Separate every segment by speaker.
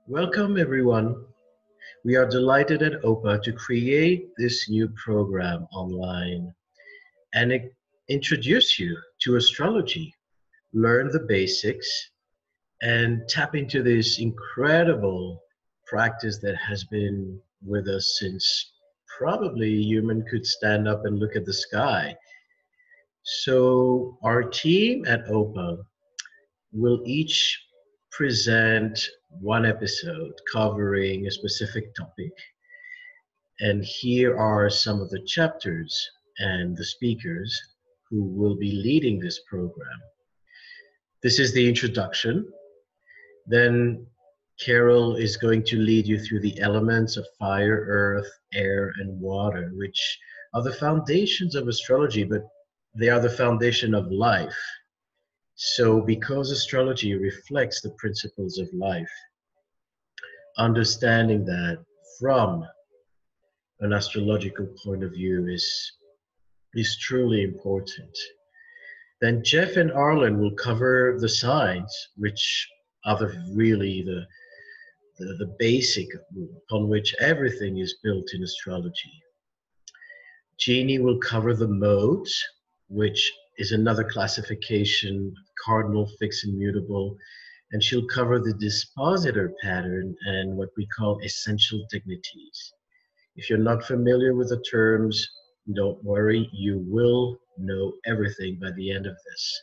Speaker 1: Welcome, everyone. We are delighted at OPA to create this new program online and introduce you to astrology, learn the basics, and tap into this incredible practice that has been with us since probably human could stand up and look at the sky. So our team at OPA will each present one episode covering a specific topic. And here are some of the chapters and the speakers who will be leading this program. This is the introduction. Then Carol is going to lead you through the elements of fire, earth, air, and water, which are the foundations of astrology, but they are the foundation of life. So because astrology reflects the principles of life, understanding that from an astrological point of view is truly important. Then Jeff and Arlen will cover the signs, which are the basic upon which everything is built in astrology. Jeannie will cover the modes, which is another classification, cardinal, fixed, and mutable, and she'll cover the dispositor pattern and what we call essential dignities. If you're not familiar with the terms, don't worry, you will know everything by the end of this.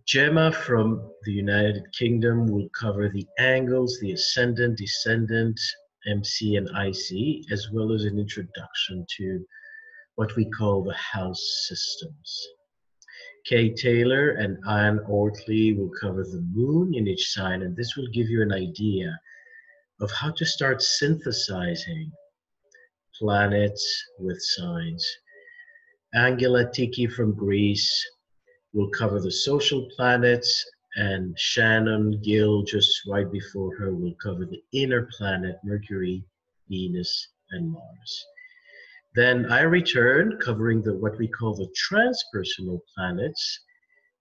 Speaker 1: Gemma from the United Kingdom will cover the angles, the ascendant, descendant, MC and IC, as well as an introduction to what we call the house systems. Kay Taylor and Anne Ortley will cover the moon in each sign, and this will give you an idea of how to start synthesizing planets with signs. Angela Tiki from Greece will cover the social planets, and Shannon Gill, just right before her, will cover the inner planet, Mercury, Venus, and Mars. Then I return covering what we call the transpersonal planets,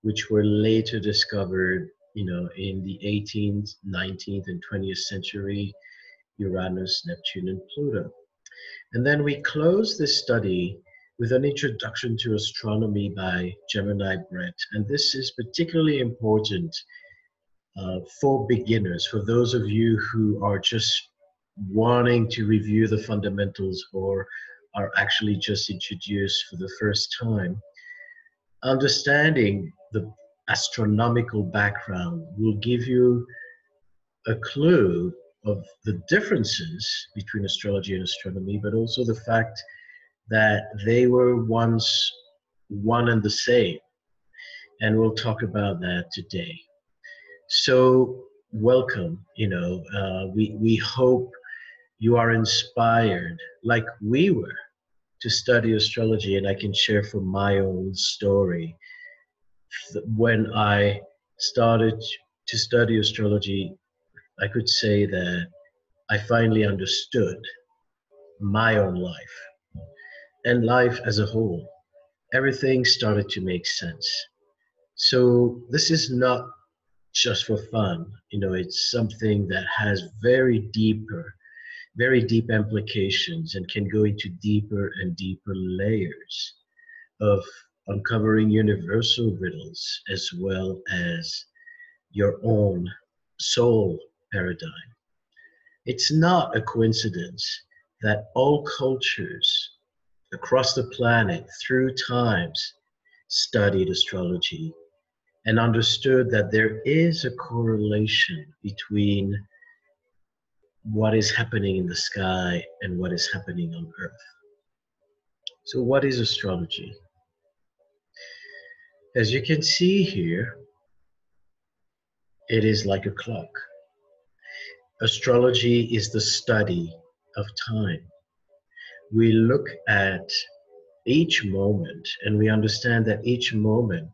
Speaker 1: which were later discovered, in the 18th, 19th, and 20th century, Uranus, Neptune, and Pluto. And then we close this study with an introduction to astronomy by Gemini Brett. And this is particularly important for beginners, for those of you who are just wanting to review the fundamentals or are actually just introduced for the first time. Understanding the astronomical background will give you a clue of the differences between astrology and astronomy, but also the fact that they were once one and the same. And we'll talk about that today. So welcome, we hope you are inspired like we were to study astrology. And I can share from my own story. When I started to study astrology, I could say that I finally understood my own life and life as a whole. Everything started to make sense. So this is not just for fun. It's something that has very deep implications and can go into deeper and deeper layers of uncovering universal riddles as well as your own soul paradigm. It's not a coincidence that all cultures across the planet through times studied astrology and understood that there is a correlation between what is happening in the sky and what is happening on Earth. So what is astrology? As you can see here, it is like a clock. Astrology is the study of time. We look at each moment and we understand that each moment,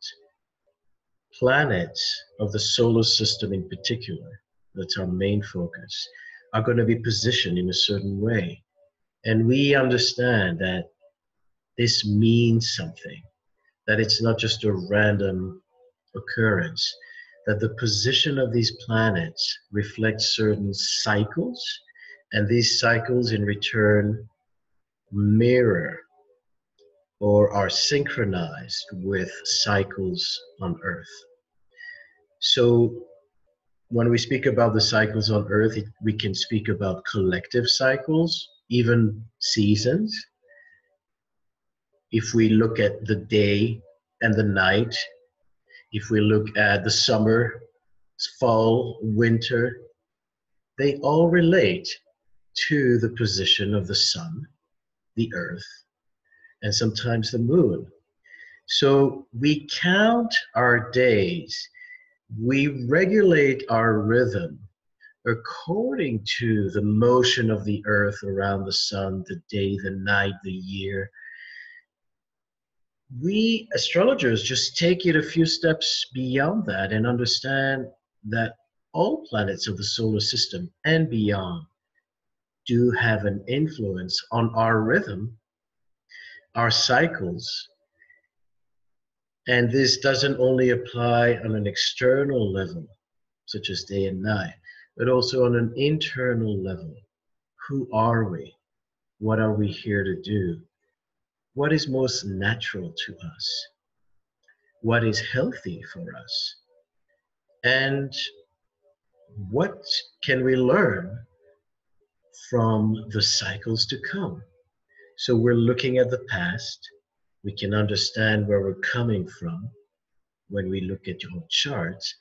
Speaker 1: planets of the solar system in particular, that's our main focus, are going to be positioned in a certain way. And we understand that this means something, that it's not just a random occurrence, that the position of these planets reflects certain cycles, and these cycles in return mirror or are synchronized with cycles on Earth. So when we speak about the cycles on Earth, we can speak about collective cycles, even seasons. If we look at the day and the night, if we look at the summer, fall, winter, they all relate to the position of the sun, the earth, and sometimes the moon. So we count our days, we regulate our rhythm according to the motion of the earth around the sun, the day, the night, the year. We astrologers just take it a few steps beyond that and understand that all planets of the solar system and beyond do have an influence on our rhythm, our cycles. And this doesn't only apply on an external level, such as day and night, but also on an internal level. Who are we? What are we here to do? What is most natural to us? What is healthy for us? And what can we learn from the cycles to come? So we're looking at the past. We can understand where we're coming from when we look at your charts.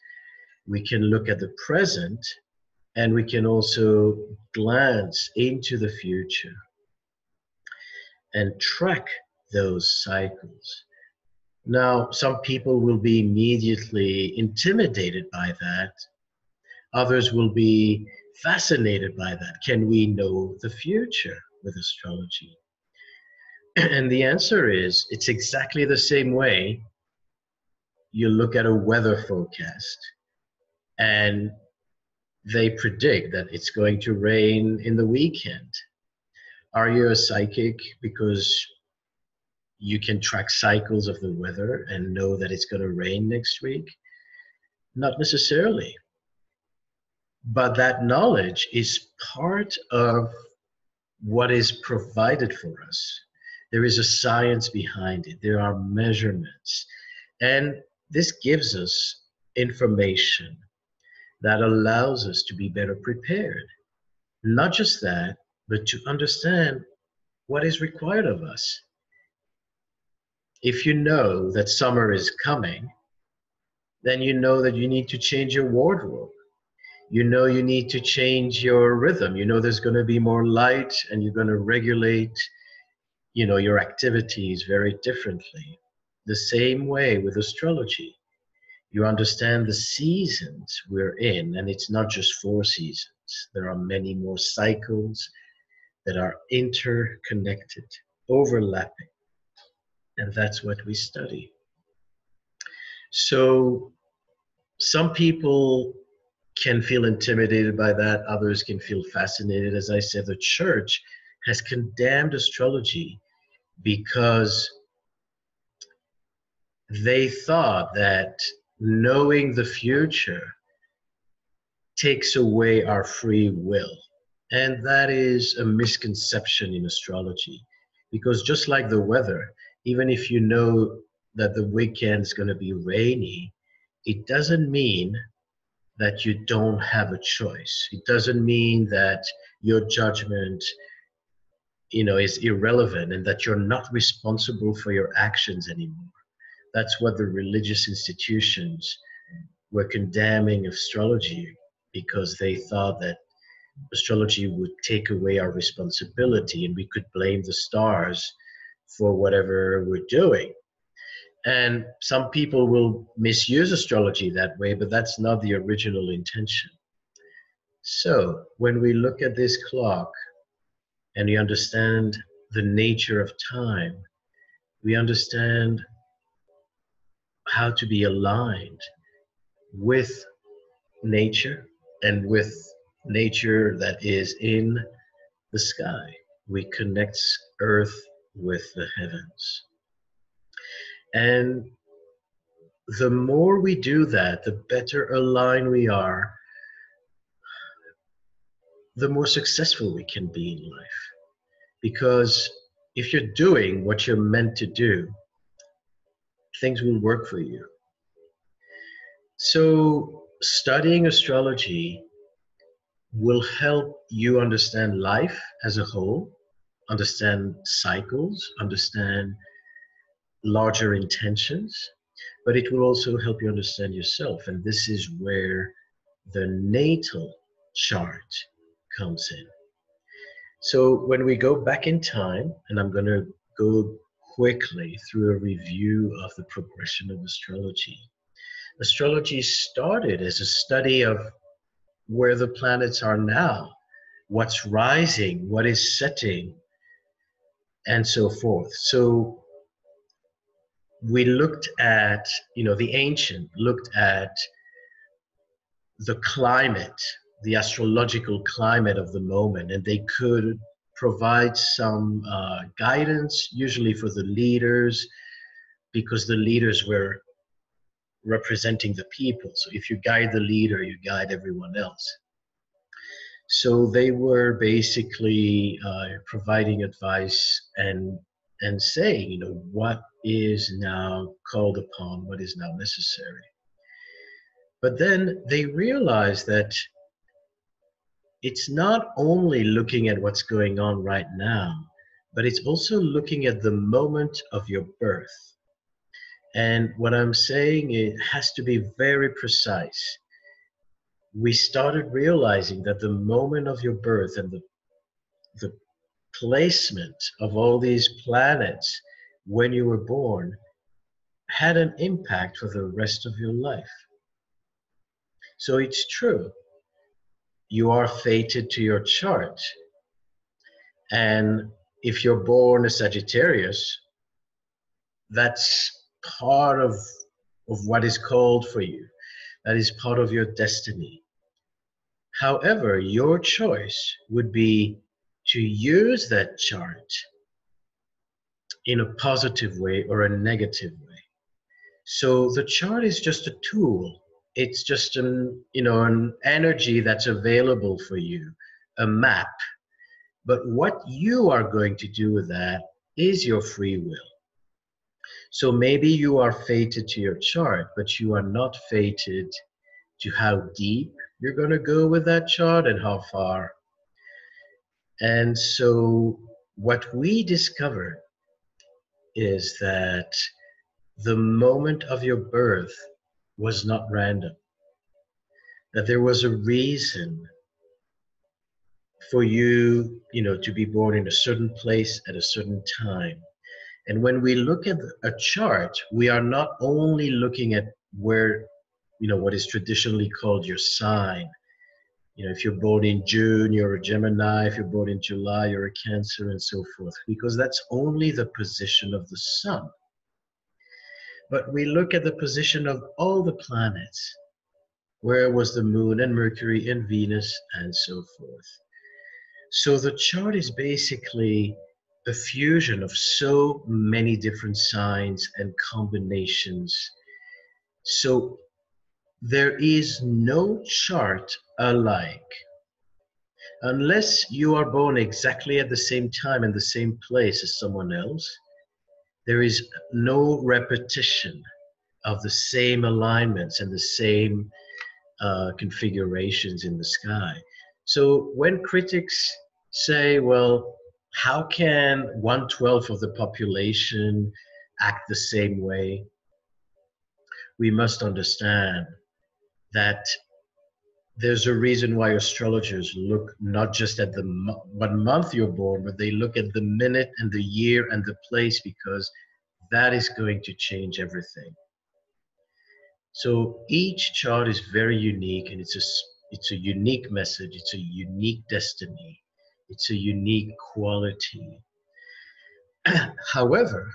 Speaker 1: We can look at the present, and we can also glance into the future and track those cycles. Now, some people will be immediately intimidated by that. Others will be fascinated by that. Can we know the future with astrology? And the answer is, it's exactly the same way you look at a weather forecast and they predict that it's going to rain in the weekend. Are you a psychic because you can track cycles of the weather and know that it's going to rain next week? Not necessarily. But that knowledge is part of what is provided for us. There is a science behind it. There are measurements. And this gives us information that allows us to be better prepared. Not just that, but to understand what is required of us. If you know that summer is coming, then you know that you need to change your wardrobe. You know you need to change your rhythm. You know there's going to be more light, and you're going to regulate, your activities very differently. The same way with astrology. You understand the seasons we're in, and it's not just 4 seasons. There are many more cycles that are interconnected, overlapping, and that's what we study. So some people can feel intimidated by that, others can feel fascinated. As I said, the church has condemned astrology because they thought that knowing the future takes away our free will. And that is a misconception in astrology, because just like the weather, even if you know that the weekend is going to be rainy, it doesn't mean that you don't have a choice. It doesn't mean that your judgment, is irrelevant and that you're not responsible for your actions anymore. That's what the religious institutions were condemning astrology, because they thought that astrology would take away our responsibility and we could blame the stars for whatever we're doing. And some people will misuse astrology that way, but that's not the original intention. So when we look at this clock and we understand the nature of time, we understand how to be aligned with nature and with nature that is in the sky. We connect Earth with the heavens. And the more we do that, the better aligned we are, the more successful we can be in life. Because if you're doing what you're meant to do, things will work for you. So studying astrology will help you understand life as a whole, understand cycles, understand larger intentions, but it will also help you understand yourself. And this is where the natal chart comes in. So when we go back in time, and I'm going to go quickly through a review of the progression of astrology. Astrology started as a study of where the planets are now, what's rising, what is setting, and so forth. So we looked at, the ancient looked at the climate, the astrological climate of the moment, and they could provide some guidance, usually for the leaders, because the leaders were representing the people. So if you guide the leader, you guide everyone else. So they were basically providing advice and saying, what is now called upon, what is now necessary. But then they realized that it's not only looking at what's going on right now, but it's also looking at the moment of your birth. And what I'm saying, it has to be very precise. We started realizing that the moment of your birth and the placement of all these planets when you were born had an impact for the rest of your life. So it's true. You are fated to your chart. And if you're born a Sagittarius, that's part of what is called for you. That is part of your destiny. However, your choice would be to use that chart in a positive way or a negative way. So the chart is just a tool. It's just an energy that's available for you, a map. But what you are going to do with that is your free will. So maybe you are fated to your chart, but you are not fated to how deep you're going to go with that chart and how far. And so what we discovered is that the moment of your birth was not random, that there was a reason for you, to be born in a certain place at a certain time. And when we look at a chart, we are not only looking at where, what is traditionally called your sign. If you're born in June, you're a Gemini. If you're born in July, you're a Cancer, and so forth, because that's only the position of the sun. But we look at the position of all the planets. Where was the moon and Mercury and Venus, and so forth. So the chart is basically a fusion of so many different signs and combinations. So there is no chart alike. Unless you are born exactly at the same time in the same place as someone else, there is no repetition of the same alignments and the same configurations in the sky. So when critics say, well, how can 1/12 of the population act the same way? We must understand that there's a reason why astrologers look not just at what month you're born, but they look at the minute and the year and the place, because that is going to change everything. So each chart is very unique, and it's a unique message, it's a unique destiny, it's a unique quality. However,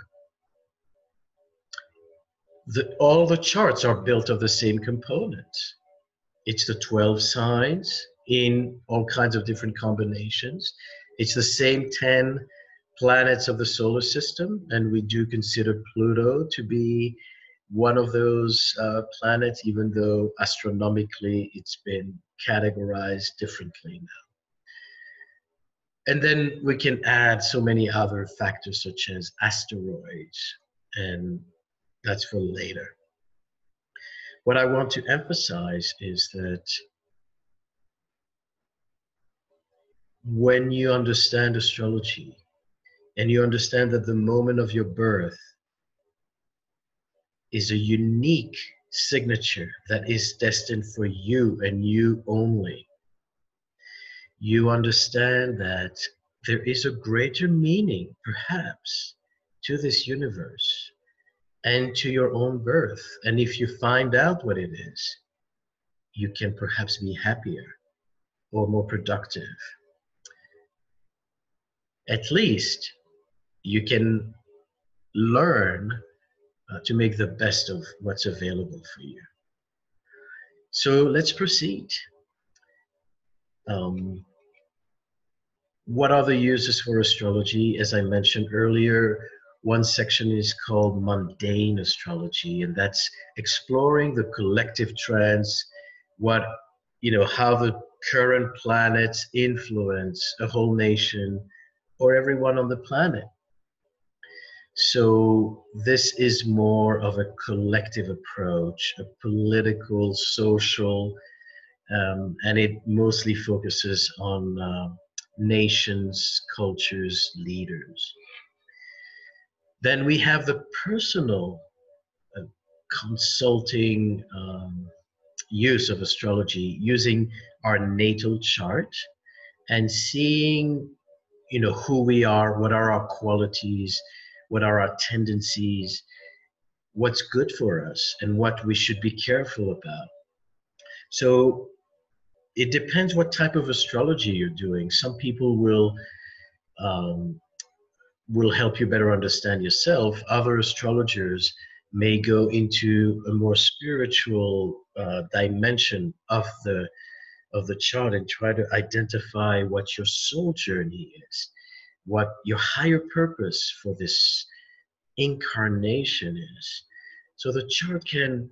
Speaker 1: all the charts are built of the same components. It's the 12 signs in all kinds of different combinations. It's the same 10 planets of the solar system, and we do consider Pluto to be one of those planets, even though astronomically it's been categorized differently now. And then we can add so many other factors such as asteroids, and that's for later. What I want to emphasize is that when you understand astrology and you understand that the moment of your birth is a unique signature that is destined for you and you only, you understand that there is a greater meaning, perhaps, to this universe and to your own birth. And if you find out what it is, you can perhaps be happier or more productive. At least you can learn to make the best of what's available for you. So let's proceed. What are the uses for astrology? As I mentioned earlier, one section is called mundane astrology, and that's exploring the collective trends, how the current planets influence a whole nation or everyone on the planet. So this is more of a collective approach, a political, social, and it mostly focuses on nations, cultures, leaders. Then we have the personal consulting use of astrology, using our natal chart and seeing, who we are, what are our qualities, what are our tendencies, what's good for us, and what we should be careful about. So it depends what type of astrology you're doing. Some people will help you better understand yourself. Other astrologers may go into a more spiritual dimension of the chart and try to identify what your soul journey is, what your higher purpose for this incarnation is. So the chart can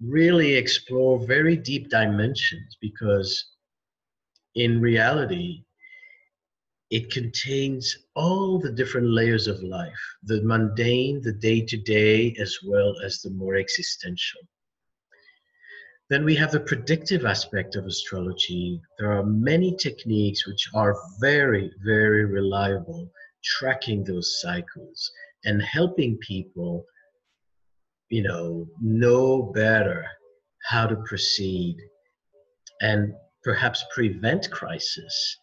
Speaker 1: really explore very deep dimensions, because in reality, it contains all the different layers of life, the mundane, the day-to-day, as well as the more existential. Then we have the predictive aspect of astrology. There are many techniques which are very, very reliable, tracking those cycles and helping people, know better how to proceed and perhaps prevent crisis,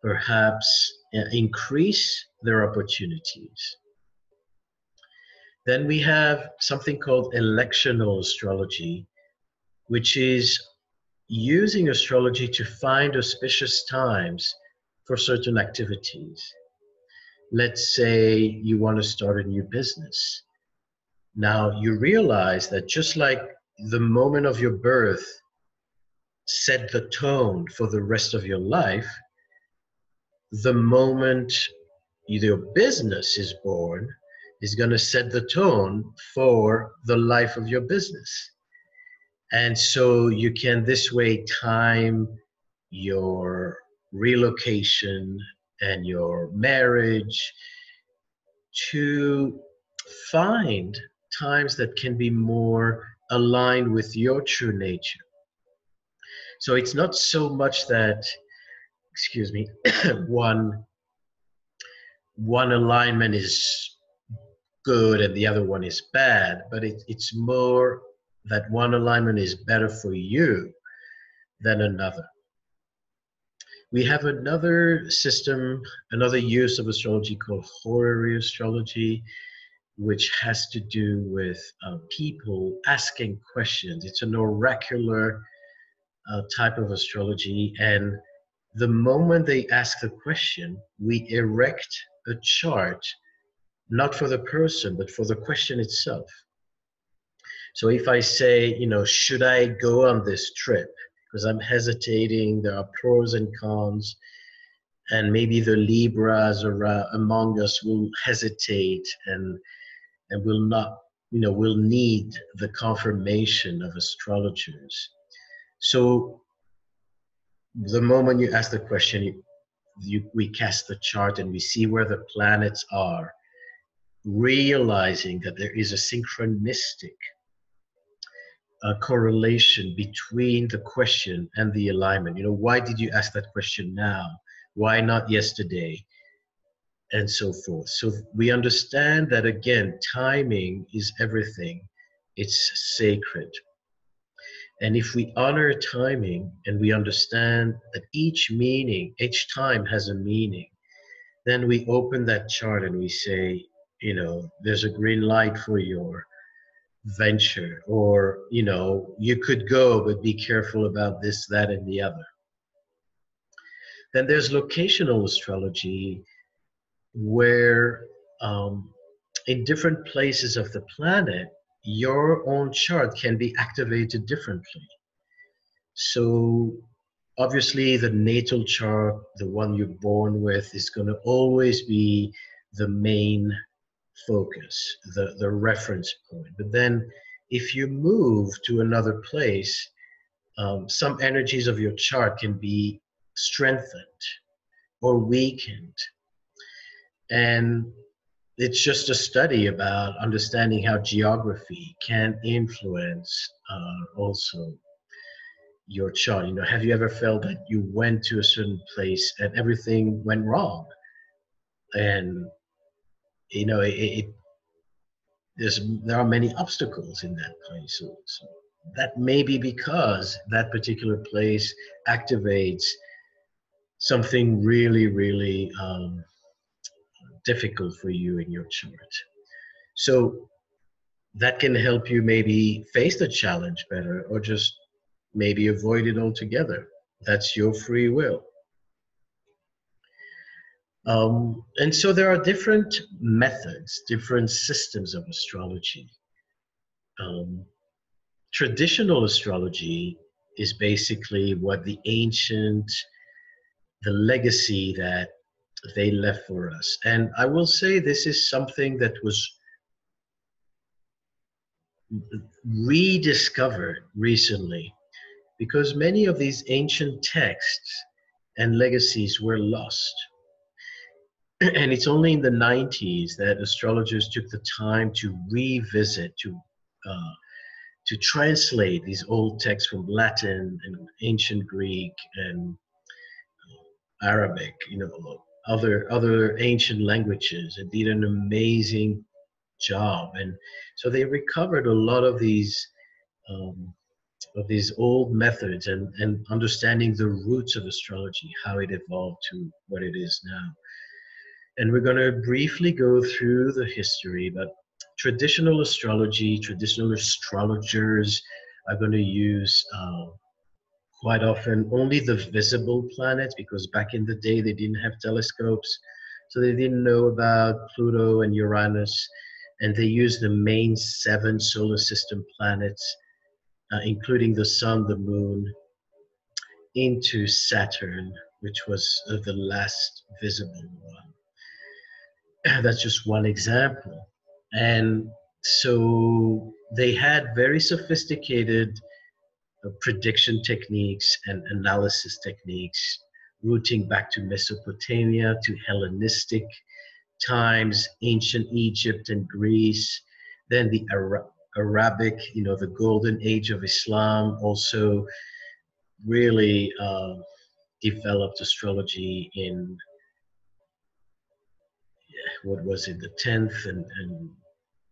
Speaker 1: perhaps increase their opportunities. Then we have something called electional astrology, which is using astrology to find auspicious times for certain activities. Let's say you want to start a new business. Now you realize that just like the moment of your birth set the tone for the rest of your life, the moment your business is born is going to set the tone for the life of your business. And so you can this way time your relocation and your marriage to find times that can be more aligned with your true nature. So it's not so much that, one alignment is good and the other one is bad, but it's more that one alignment is better for you than another. We have another system, another use of astrology called horary astrology, which has to do with people asking questions. It's an oracular type of astrology, and the moment they ask the question, we erect a chart, not for the person, but for the question itself. So if I say, should I go on this trip? Because I'm hesitating, there are pros and cons, and maybe the Libras among us will hesitate and will not will need the confirmation of astrologers. So the moment you ask the question, we cast the chart and we see where the planets are, realizing that there is a synchronistic correlation between the question and the alignment. Why did you ask that question now? Why not yesterday? And so forth. So we understand that, again, timing is everything. It's sacred. And if we honor timing and we understand that each time has a meaning, then we open that chart and we say, there's a green light for your venture, or, you could go, but be careful about this, that, and the other. Then there's locational astrology, where in different places of the planet, your own chart can be activated differently. So obviously the natal chart, the one you're born with, is going to always be the main focus, the reference point. But then if you move to another place, some energies of your chart can be strengthened or weakened. And it's just a study about understanding how geography can influence also your chart. Have you ever felt that you went to a certain place and everything went wrong? And there are many obstacles in that place. So that may be because that particular place activates something really, really difficult for you in your chart. So that can help you maybe face the challenge better, or just maybe avoid it altogether. That's your free will. And so there are different methods, different systems of astrology. Traditional astrology is basically what the legacy that they left for us. And I will say this is something that was rediscovered recently, because many of these ancient texts and legacies were lost. And it's only in the 90s that astrologers took the time to revisit, to translate these old texts from Latin and ancient Greek and Arabic, other ancient languages, and did an amazing job. And so they recovered a lot of these old methods and understanding the roots of astrology, how it evolved to what it is now. And we're going to briefly go through the history, but traditional astrology, traditional astrologers are going to use quite often only the visible planets, because back in the day they didn't have telescopes, so they didn't know about Pluto and Uranus, and they used the main 7 solar system planets, including the sun, the moon, into Saturn, which was the last visible one. That's just one example. And so they had very sophisticated prediction techniques and analysis techniques, rooting back to Mesopotamia, to Hellenistic times, ancient Egypt and Greece, then the Arabic, the golden age of Islam also really developed astrology in, what was it, the 10th and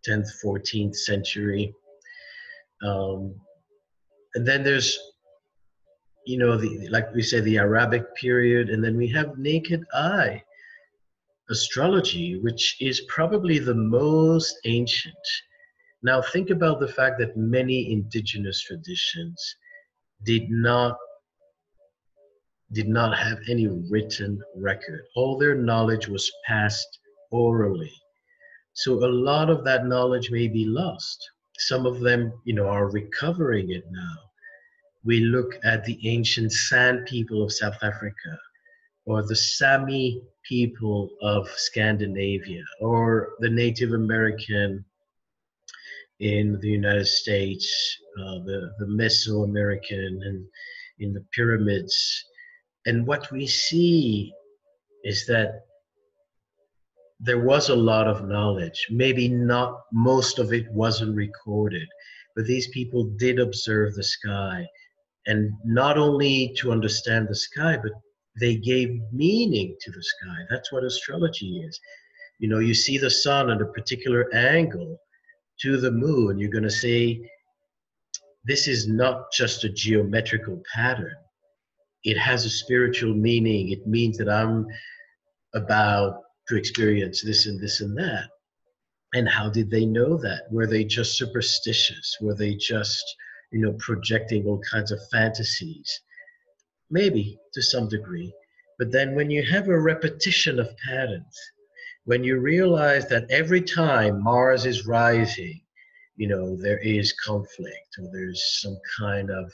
Speaker 1: 10th, 14th century. And then there's, like we say, the Arabic period, and then we have naked eye astrology, which is probably the most ancient. Now think about the fact that many indigenous traditions did not have any written record. All their knowledge was passed orally. So a lot of that knowledge may be lost. Some of them, are recovering it now. We look at the ancient San people of South Africa, or the Sami people of Scandinavia, or the Native American in the United States, the Mesoamerican, and in the pyramids. And what we see is that there was a lot of knowledge. Maybe not most of it wasn't recorded, but these people did observe the sky. And not only to understand the sky, but they gave meaning to the sky. That's what astrology is. You know, you see the sun at a particular angle to the moon, you're going to say, this is not just a geometrical pattern. It has a spiritual meaning. It means that I'm about to experience this and this and that. And how did they know that? Were they just superstitious? Were they just, projecting all kinds of fantasies? Maybe to some degree. But then when you have a repetition of patterns, when you realize that every time Mars is rising, there is conflict, or there's some kind of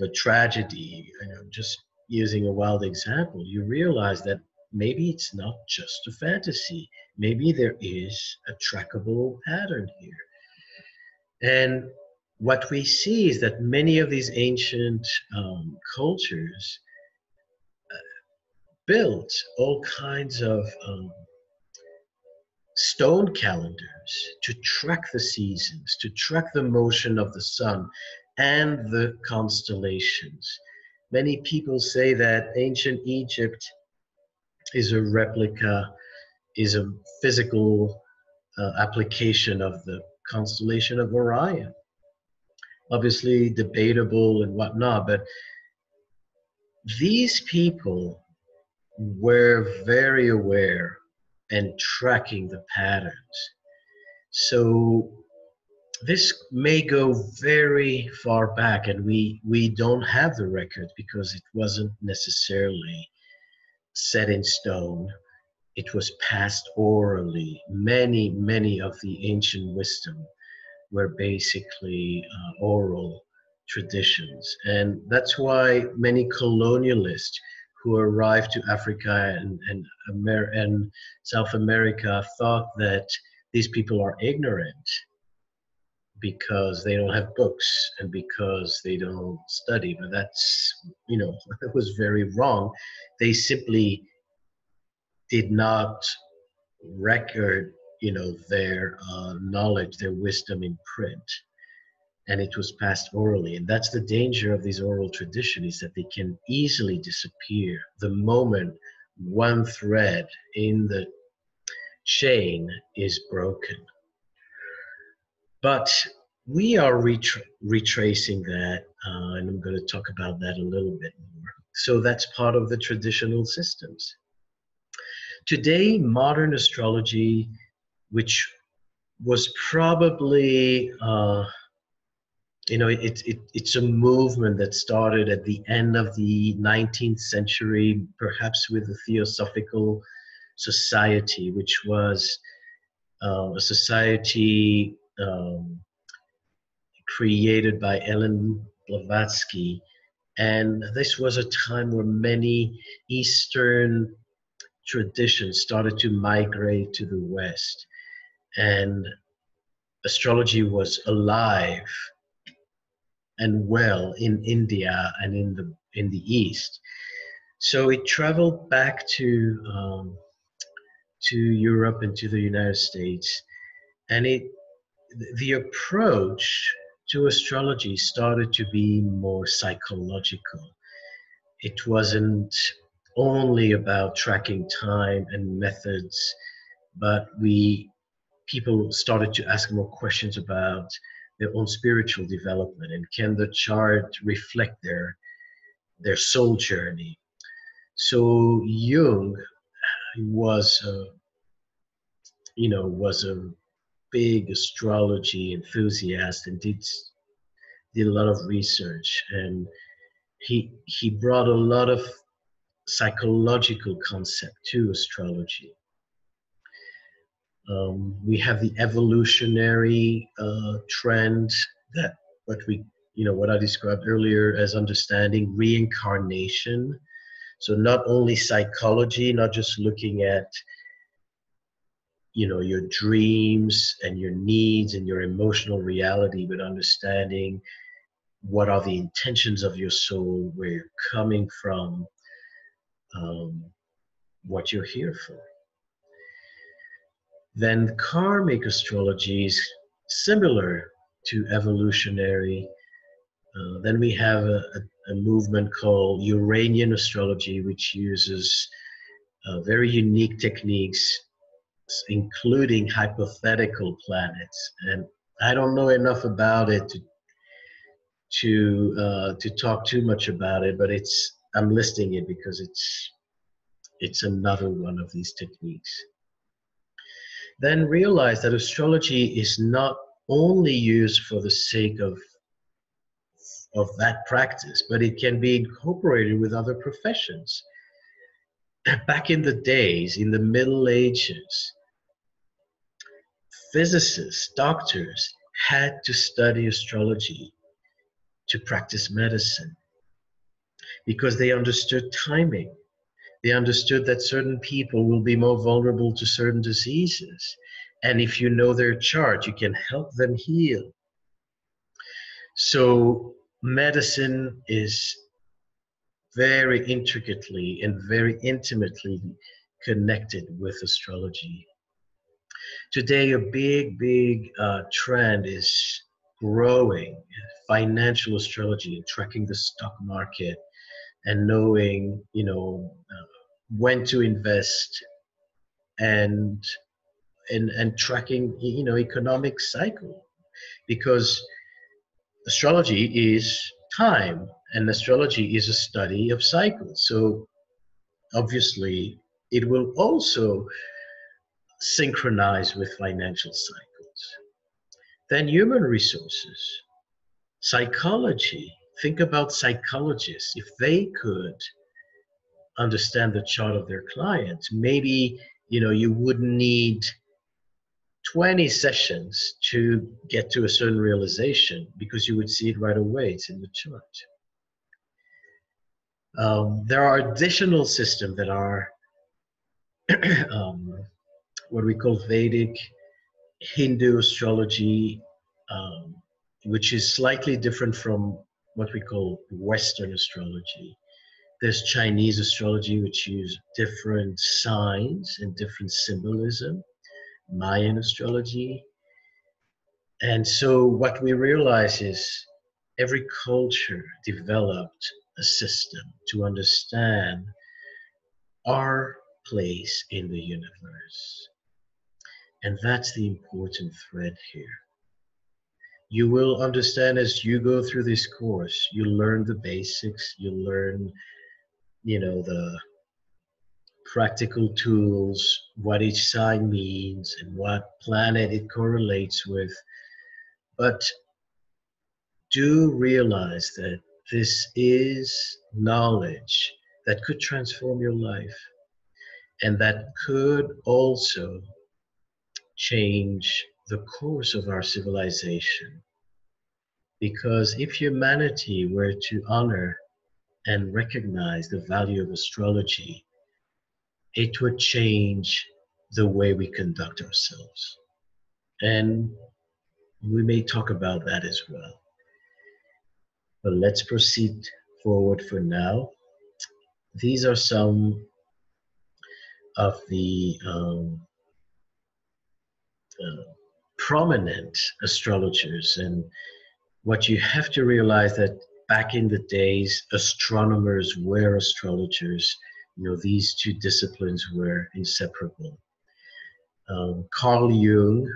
Speaker 1: a tragedy, just using a wild example, you realize that maybe it's not just a fantasy. Maybe there is a trackable pattern here. And what we see is that many of these ancient cultures built all kinds of stone calendars to track the seasons, to track the motion of the sun and the constellations. Many people say that ancient Egypt is a replica, is a physical application of the constellation of Orion. Obviously debatable and whatnot, but these people were very aware and tracking the patterns. So this may go very far back, and we don't have the record because it wasn't necessarily set in stone. It was passed orally. Many of the ancient wisdom were basically oral traditions. And that's why many colonialists who arrived to Africa and South America thought that these people are ignorant because they don't have books and because they don't study. But that's, that was very wrong. They simply did not record, their knowledge, their wisdom in print. And it was passed orally. And that's the danger of these oral traditions, is that they can easily disappear the moment one thread in the chain is broken. But we are retracing that, and I'm going to talk about that a little bit more. So that's part of the traditional systems. Today, modern astrology, which was probably it's a movement that started at the end of the 19th century, perhaps with the Theosophical Society, which was a society created by Ellen Blavatsky. And this was a time where many Eastern traditions started to migrate to the West. And astrology was alive and well in India and in the East. So it traveled back to Europe and to the United States, and the approach to astrology started to be more psychological. It wasn't only about tracking time and methods, but people started to ask more questions about their own spiritual development, and can the chart reflect their soul journey. So Jung was a big astrology enthusiast and did a lot of research, and he brought a lot of psychological concept to astrology. We have the evolutionary trend, that what I described earlier as understanding reincarnation. So not only psychology, not just looking at your dreams and your needs and your emotional reality, but understanding what are the intentions of your soul, where you're coming from, um, what you're here for. Then karmic astrology is similar to evolutionary. Then we have a movement called Uranian astrology, which uses very unique techniques, including hypothetical planets. And I don't know enough about it to talk too much about it, but I'm listing it because it's another one of these techniques. Then realize that astrology is not only used for the sake of that practice, but it can be incorporated with other professions. Back in the days, in the Middle Ages, physicists, doctors had to study astrology to practice medicine because they understood timing. They understood that certain people will be more vulnerable to certain diseases. And if you know their chart, you can help them heal. So medicine is very intricately and very intimately connected with astrology. Today, a big trend is growing financial astrology and tracking the stock market and knowing, when to invest and tracking, economic cycle, because astrology is time and astrology is a study of cycles. So obviously, it will also synchronize with financial cycles. Then human resources, psychology. Think about psychologists. If they could understand the chart of their clients, maybe you wouldn't need 20 sessions to get to a certain realization because you would see it right away. It's in the chart. There are additional systems that are what we call Vedic Hindu astrology, which is slightly different from what we call Western astrology. There's Chinese astrology, which use different signs and different symbolism, Mayan astrology. And so what we realize is every culture developed a system to understand our place in the universe. And that's the important thread here. You will understand as you go through this course, you learn the basics, you learn, the practical tools, what each sign means and what planet it correlates with. But do realize that this is knowledge that could transform your life and that could also change the course of our civilization. Because if humanity were to honor and recognize the value of astrology, it would change the way we conduct ourselves. And we may talk about that as well. But let's proceed forward for now. These are some of the prominent astrologers. And what you have to realize that back in the days, astronomers were astrologers. These two disciplines were inseparable. Carl Jung,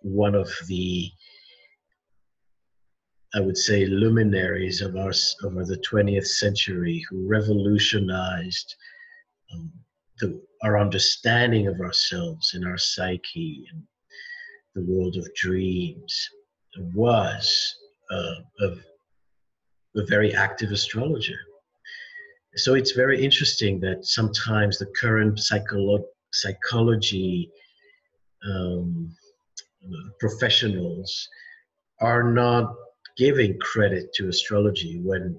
Speaker 1: one of the, I would say, luminaries of the 20th century, who revolutionized our understanding of ourselves and our psyche and the world of dreams, was a very active astrologer. So it's very interesting that sometimes the current psychology professionals are not giving credit to astrology when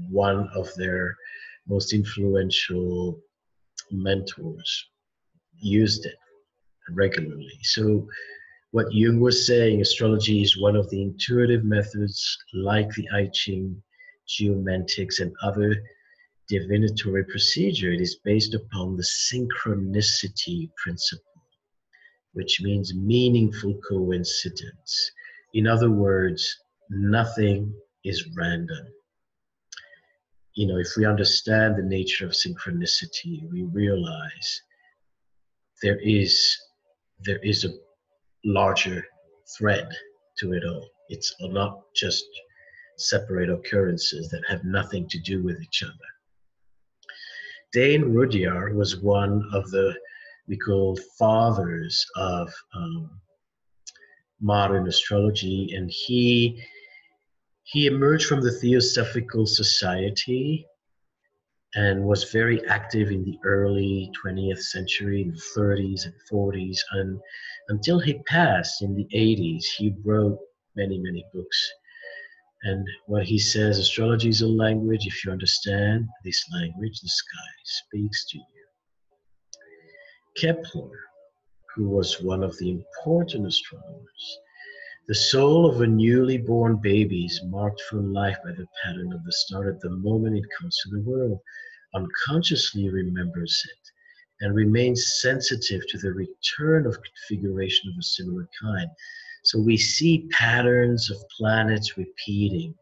Speaker 1: one of their most influential mentors used it regularly. So what Jung was saying, astrology is one of the intuitive methods like the I Ching, geomantics, and other divinatory procedure. It is based upon the synchronicity principle, which means meaningful coincidence. In other words, nothing is random. You know, if we understand the nature of synchronicity, we realize there is a larger thread to it all. It's not just separate occurrences that have nothing to do with each other. Dane Rudyard was one of the, we call, fathers of modern astrology, and he emerged from the Theosophical Society and was very active in the early 20th century, in the 30s and 40s, and until he passed in the 80s. He wrote many, many books. And what he says, astrology is a language. If you understand this language, the sky speaks to you. Kepler, who was one of the important astronomers, the soul of a newly born baby is marked for life by the pattern of the star at the moment it comes to the world, unconsciously remembers it, and remains sensitive to the return of configuration of a similar kind. So we see patterns of planets repeating.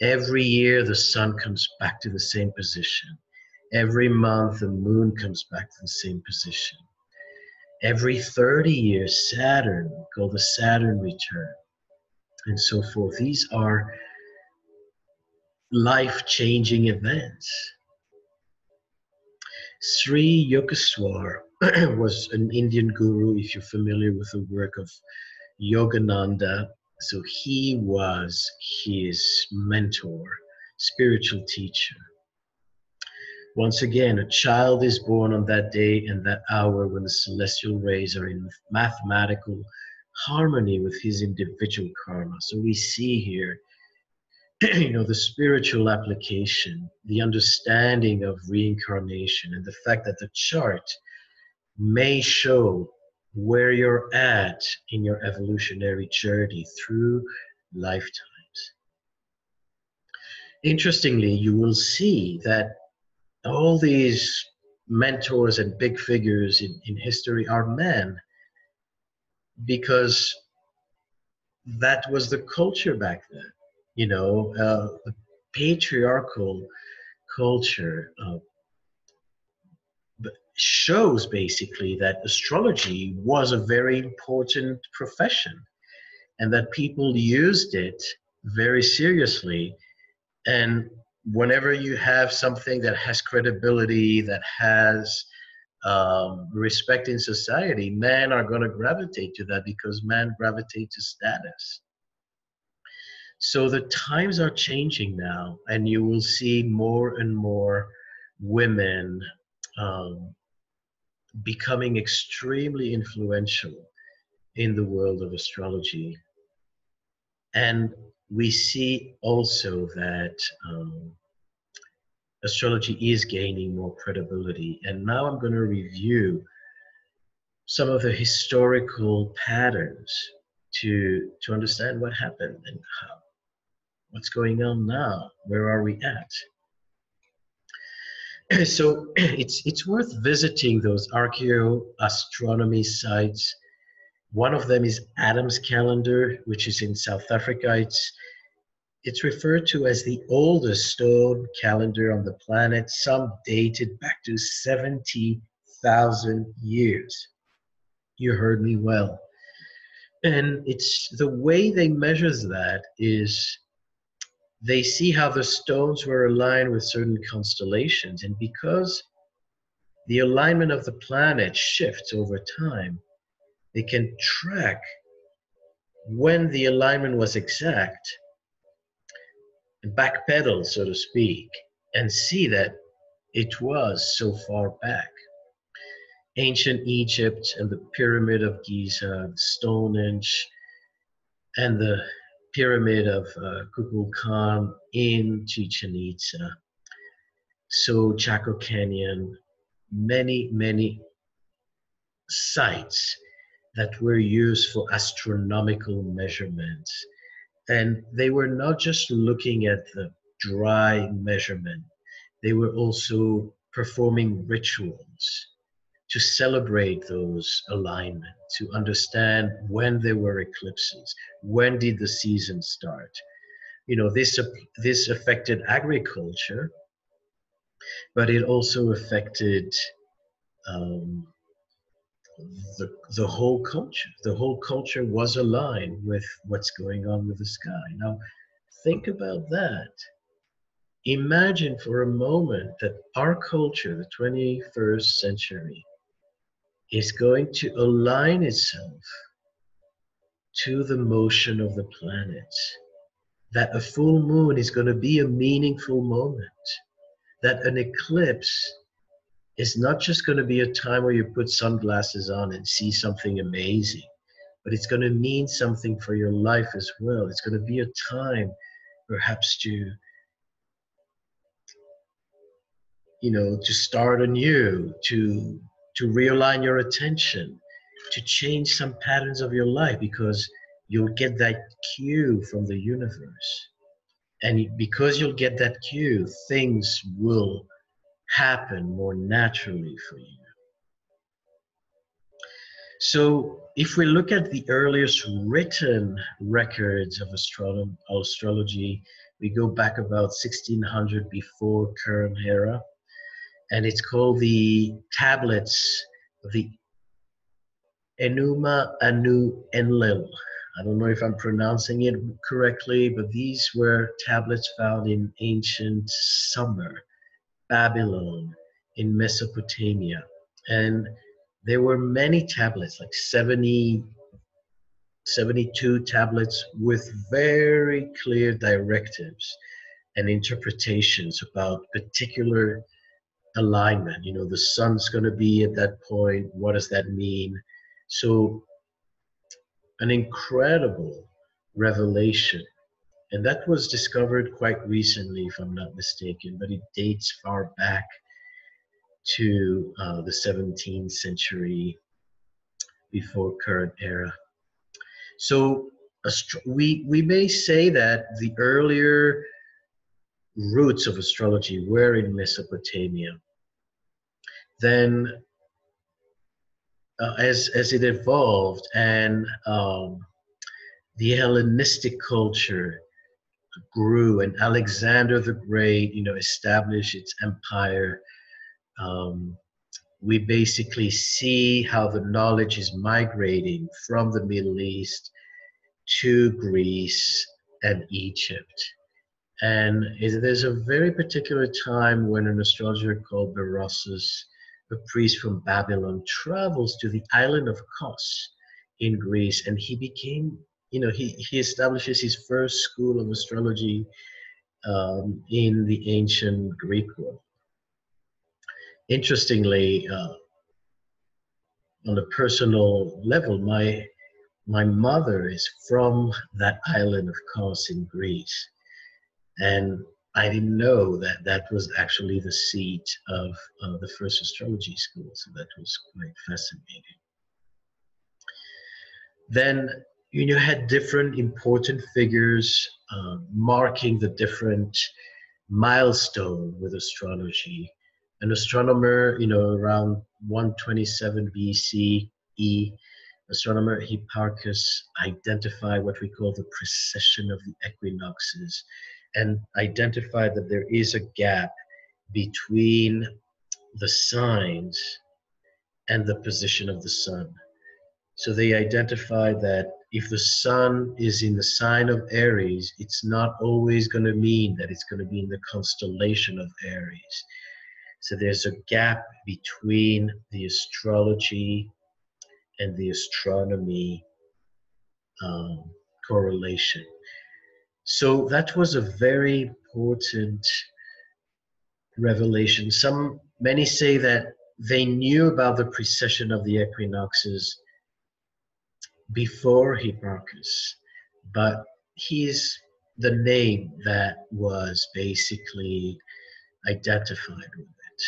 Speaker 1: Every year the sun comes back to the same position. Every month the moon comes back to the same position. Every 30 years Saturn, called the Saturn return, and so forth. These are life-changing events. Sri Yogeshwar was an Indian guru, if you're familiar with the work of Yogananda. So he was his mentor, spiritual teacher. Once again, a child is born on that day and that hour when the celestial rays are in mathematical harmony with his individual karma. So we see here, you know, the spiritual application, the understanding of reincarnation, and the fact that the chart may show where you're at in your evolutionary journey through lifetimes. Interestingly, you will see that all these mentors and big figures in history are men, because that was the culture back then. You know, the patriarchal culture shows basically that astrology was a very important profession and that people used it very seriously. And whenever you have something that has credibility, that has respect in society, men are going to gravitate to that because men gravitate to status. So the times are changing now, and you will see more and more women becoming extremely influential in the world of astrology. And we see also that astrology is gaining more credibility. And now I'm going to review some of the historical patterns to understand what happened and what's going on now. Where are we at? So it's worth visiting those archaeoastronomy sites. One of them is Adam's calendar, which is in South Africa. It's referred to as the oldest stone calendar on the planet. Some dated back to 70,000 years. You heard me well. And it's the way they measure that is they see how the stones were aligned with certain constellations. And because the alignment of the planet shifts over time, they can track when the alignment was exact, backpedal, so to speak, and see that it was so far back. Ancient Egypt and the Pyramid of Giza, Stonehenge, and the Pyramid of Kukulkan in Chichen Itza. So Chaco Canyon, many, many sites that were used for astronomical measurements. And they were not just looking at the dry measurement, they were also performing rituals to celebrate those alignments, to understand when there were eclipses, when did the season start. You know, this affected agriculture, but it also affected um, the whole culture. The whole culture was aligned with what's going on with the sky. Now, think about that. Imagine for a moment that our culture, the 21st century, is going to align itself to the motion of the planets. That a full moon is going to be a meaningful moment. That an eclipse is not just going to be a time where you put sunglasses on and see something amazing, but it's going to mean something for your life as well. It's going to be a time perhaps to, to start anew, to realign your attention, to change some patterns of your life, because you'll get that cue from the universe. And because you'll get that cue, things will happen more naturally for you. So if we look at the earliest written records of astrology, we go back about 1600 before current era, and it's called the tablets of the Enuma Anu Enlil. I don't know if I'm pronouncing it correctly, but these were tablets found in ancient Sumer, Babylon, in Mesopotamia. And there were many tablets, like 72 tablets with very clear directives and interpretations about particular alignment. You know, the sun's going to be at that point. What does that mean? So an incredible revelation. And that was discovered quite recently, if I'm not mistaken, but it dates far back to the 17th century before current era. So we may say that the earlier roots of astrology were in Mesopotamia. Then as it evolved and the Hellenistic culture grew and Alexander the Great, established its empire, we basically see how the knowledge is migrating from the Middle East to Greece and Egypt. And there's a very particular time when an astrologer called Berossus, a priest from Babylon, travels to the island of Kos in Greece, and he became, he establishes his first school of astrology in the ancient Greek world. Interestingly, on a personal level, my mother is from that island of Kos in Greece. And I didn't know that that was actually the seat of the first astrology school. So that was quite fascinating. Then you had different important figures marking the different milestone with astrology. An astronomer, around 127 BCE, astronomer Hipparchus identified what we call the precession of the equinoxes, and identified that there is a gap between the signs and the position of the sun. So they identified that if the sun is in the sign of Aries, it's not always going to mean that it's going to be in the constellation of Aries. So there's a gap between the astrology and the astronomy correlation. So that was a very important revelation. Many say that they knew about the precession of the equinoxes before Hipparchus, but he's the name that was basically identified with it.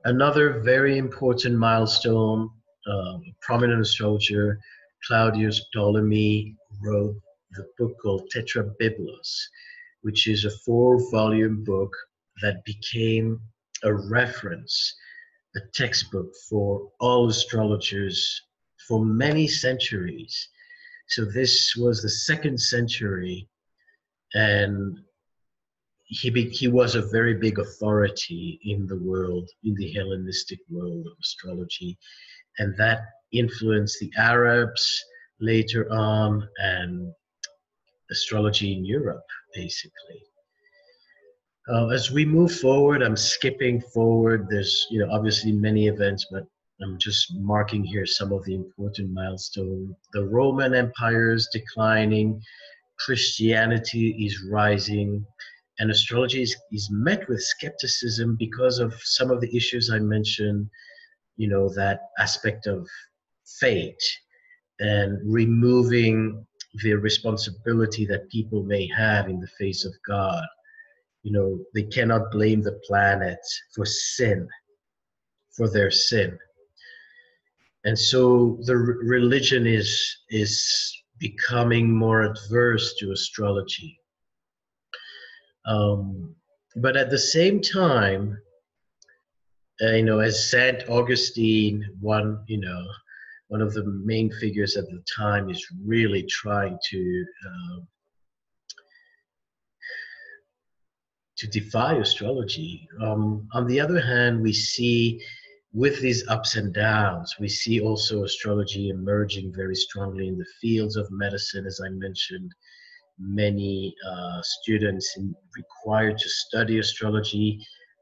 Speaker 1: Another very important milestone, a prominent astrologer, Claudius Ptolemy, wrote the book called Tetrabiblos, which is a 4-volume book that became a reference, a textbook for all astrologers for many centuries. So this was the 2nd century, and he was a very big authority in the world, in the Hellenistic world of astrology, and that influenced the Arabs later on and astrology in Europe, basically. As we move forward, I'm skipping forward. There's, obviously many events, but I'm just marking here some of the important milestones. The Roman Empire is declining, Christianity is rising, and astrology is met with skepticism because of some of the issues I mentioned, that aspect of fate and removing the responsibility that people may have in the face of God. They cannot blame the planet for sin, for their sin. And so the religion is becoming more adverse to astrology. But at the same time, as Saint Augustine, one of the main figures at the time, is really trying to defy astrology. On the other hand, we see with these ups and downs, we see also astrology emerging very strongly in the fields of medicine. As I mentioned, many students required to study astrology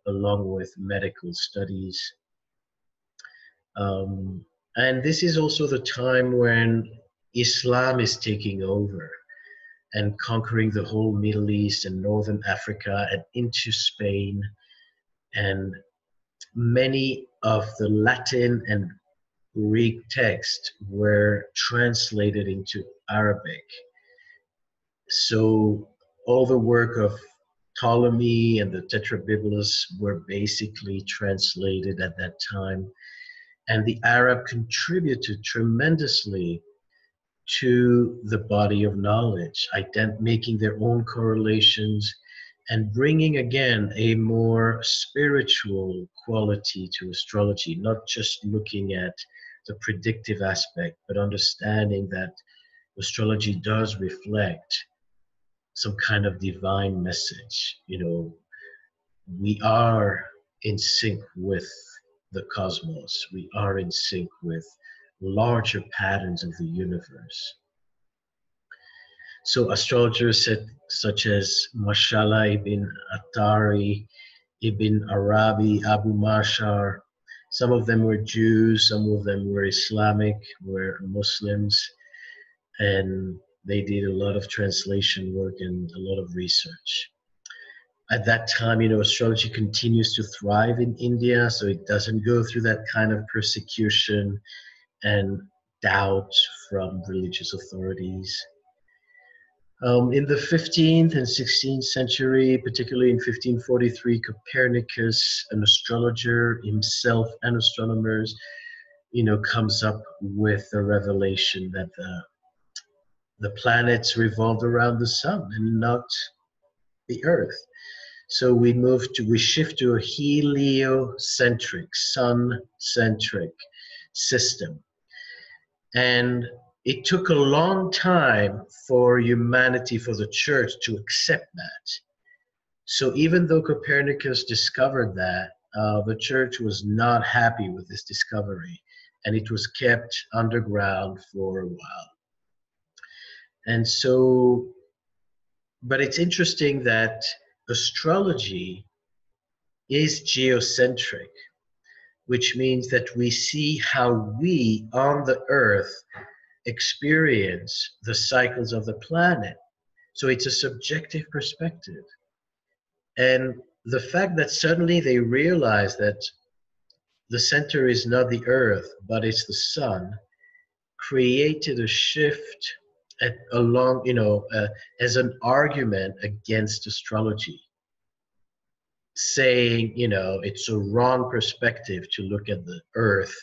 Speaker 1: along with medical studies. And this is also the time when Islam is taking over and conquering the whole Middle East and Northern Africa and into Spain. And many of the Latin and Greek texts were translated into Arabic. So all the work of Ptolemy and the Tetrabiblos were basically translated at that time. And the Arab contributed tremendously to the body of knowledge, making their own correlations and bringing again a more spiritual quality to astrology, not just looking at the predictive aspect, but understanding that astrology does reflect some kind of divine message. We are in sync with the cosmos. We are in sync with larger patterns of the universe. So astrologers such as Mashallah ibn Attari, Ibn Arabi, Abu Mashar, some of them were Jews, some of them were Islamic, were Muslims, and they did a lot of translation work and a lot of research. At that time, astrology continues to thrive in India, so it doesn't go through that kind of persecution and doubt from religious authorities. In the 15th and 16th century, particularly in 1543, Copernicus, an astrologer himself and astronomers, comes up with the revelation that the planets revolved around the sun and not the Earth. So we shift to a heliocentric, sun-centric system. And it took a long time for humanity, for the church to accept that. So even though Copernicus discovered that, the church was not happy with this discovery, and it was kept underground for a while. And so, but it's interesting that astrology is geocentric, which means that we see how we on the earth experience the cycles of the planet. So it's a subjective perspective. And the fact that suddenly they realize that the center is not the earth, but it's the sun, created a shift as an argument against astrology. saying, it's a wrong perspective to look at the Earth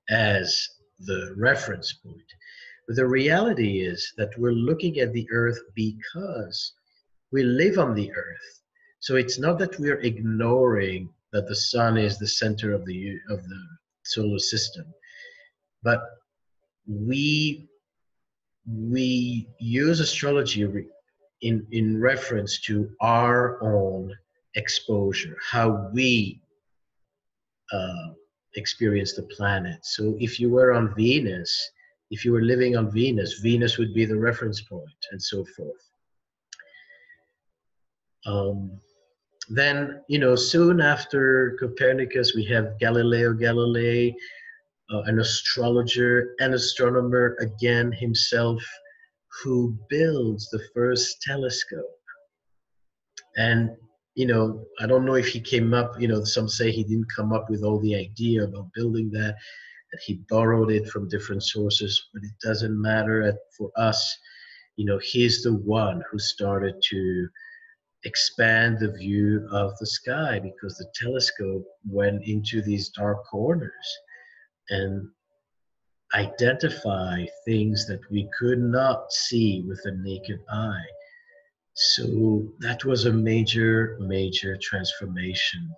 Speaker 1: as the reference point. But the reality is that we're looking at the Earth because we live on the Earth. So it's not that we're ignoring that the sun is the center of the solar system, but we use astrology in reference to our own exposure, how we uh, experience the planet. So if you were on Venus, if you were living on Venus, Venus would be the reference point, and so forth. Then, soon after Copernicus, we have Galileo Galilei, an astrologer and astronomer again himself, who builds the first telescope. And, I don't know if he came up, some say he didn't come up with all the idea about building that he borrowed it from different sources, but it doesn't matter for us. He's the one who started to expand the view of the sky, because the telescope went into these dark corners and identify things that we could not see with the naked eye. So that was a major, major transformation.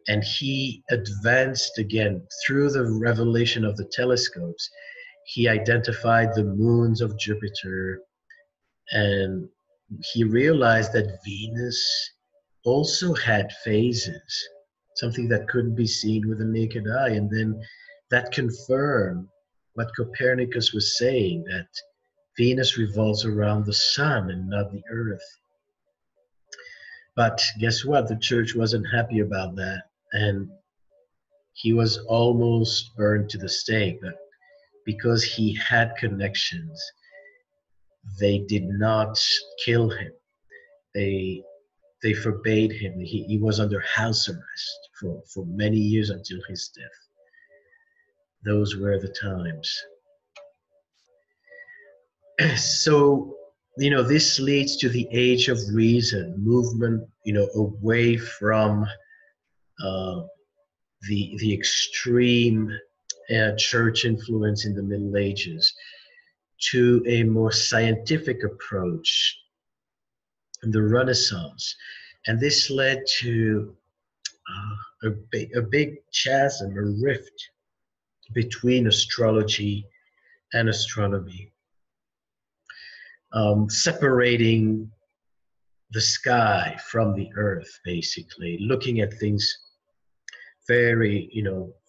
Speaker 1: And he advanced again through the revelation of the telescopes. He identified the moons of Jupiter, and he realized that Venus also had phases, something that couldn't be seen with the naked eye. And then that confirmed what Copernicus was saying, that Venus revolves around the sun and not the earth. But guess what? The church wasn't happy about that, and he was almost burned to the stake. But because he had connections, they did not kill him. They forbade him. He was under house arrest for many years until his death. Those were the times. So, this leads to the age of reason, movement, away from the extreme church influence in the Middle Ages to a more scientific approach in the Renaissance. And this led to a big chasm, a rift between astrology and astronomy, separating the sky from the earth, basically, looking at things very,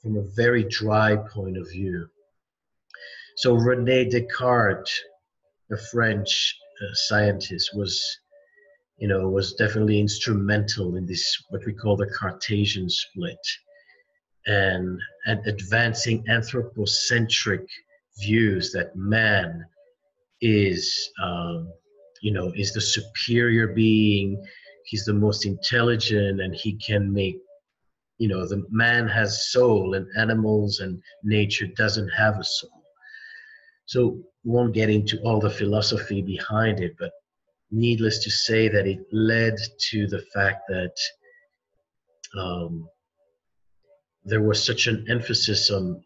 Speaker 1: from a very dry point of view. So René Descartes, a French scientist, was definitely instrumental in this, what we call the Cartesian split, and advancing anthropocentric views that man is, is the superior being. He's the most intelligent, and he can make, the man has soul, and animals and nature doesn't have a soul. So we won't get into all the philosophy behind it, but needless to say that it led to the fact that there was such an emphasis on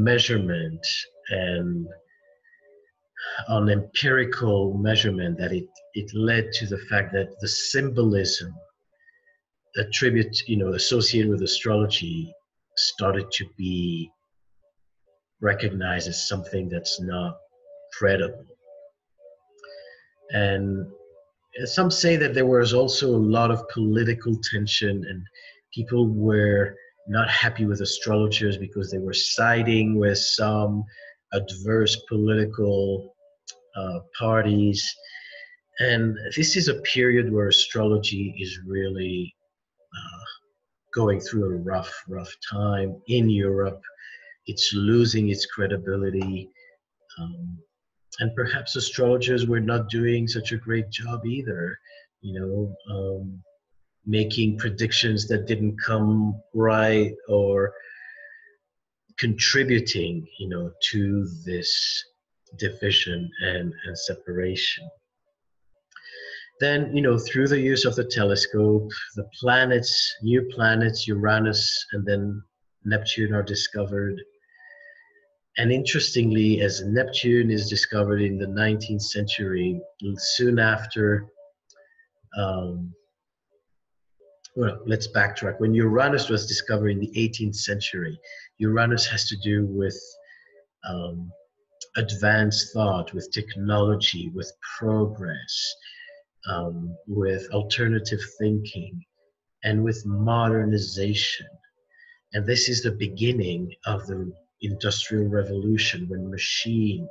Speaker 1: measurement and on empirical measurement, that it led to the fact that the symbolism associated with astrology started to be recognized as something that's not credible. And some say that there was also a lot of political tension, and people were not happy with astrologers because they were siding with some adverse political parties. And this is a period where astrology is really going through a rough time in Europe. It's losing its credibility. And perhaps astrologers were not doing such a great job either, making predictions that didn't come right, or contributing, to this division and separation. Then, through the use of the telescope, the planets, new planets, Uranus and then Neptune are discovered. And interestingly, as Neptune is discovered in the 19th century, soon after, well, let's backtrack. When Uranus was discovered in the 18th century, Uranus has to do with um, advanced thought, with technology, with progress, with alternative thinking, and with modernization. And this is the beginning of the Industrial Revolution, when machines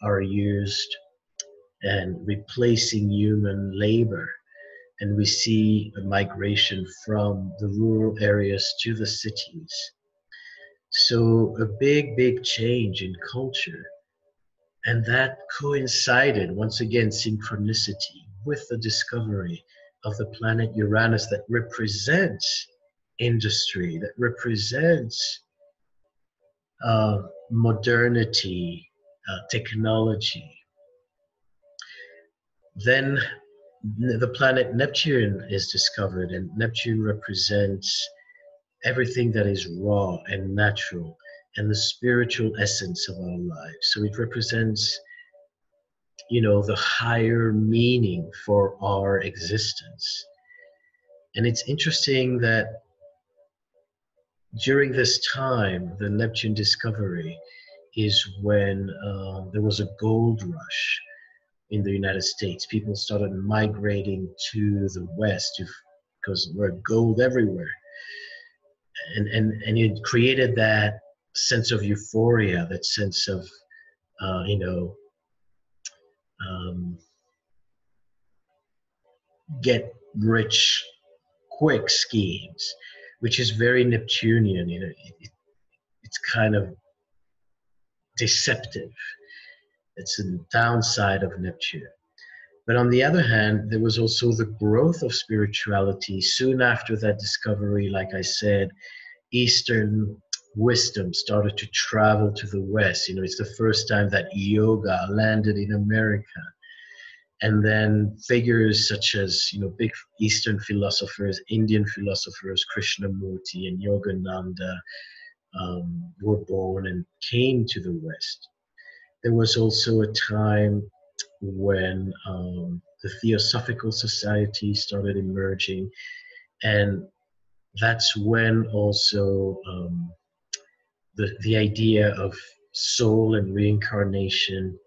Speaker 1: are used and replacing human labor. And we see a migration from the rural areas to the cities. So a big, big change in culture. And that coincided, once again, synchronicity, with the discovery of the planet Uranus that represents industry, that represents modernity, technology. Then the planet Neptune is discovered, and Neptune represents everything that is raw and natural and the spiritual essence of our lives. So it represents, the higher meaning for our existence. And it's interesting that during this time, the Neptune discovery is when there was a gold rush in the United States. People started migrating to the West because there was gold everywhere. And it created that sense of euphoria, that sense of, um, get rich quick schemes, which is very Neptunian. It's kind of deceptive. It's a downside of Neptune. But on the other hand, there was also the growth of spirituality. Soon after that discovery, like I said, Eastern wisdom started to travel to the West. It's the first time that yoga landed in America. And then figures such as, big Eastern philosophers, Indian philosophers, Krishnamurti and Yogananda were born and came to the West. There was also a time when the Theosophical Society started emerging, and that's when also the idea of soul and reincarnation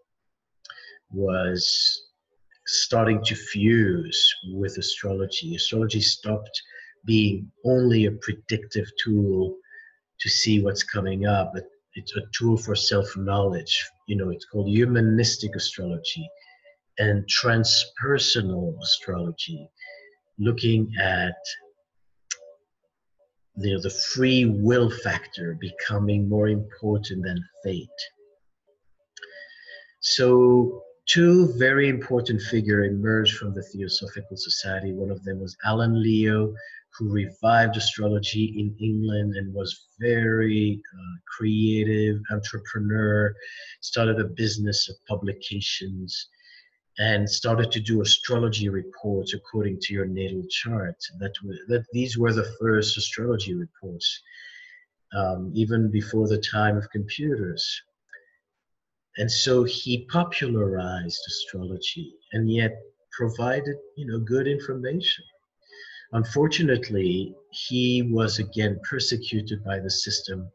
Speaker 1: was starting to fuse with astrology. Astrology stopped being only a predictive tool to see what's coming up, but it's a tool for self-knowledge. It's called humanistic astrology and transpersonal astrology, looking at the free will factor becoming more important than fate. So two very important figures emerged from the Theosophical Society. One of them was Alan Leo, who revived astrology in England and was very creative, entrepreneur, started a business of publications, and started to do astrology reports according to your natal chart. These were the first astrology reports, even before the time of computers. And so he popularized astrology and yet provided, good information. Unfortunately, he was again persecuted by the system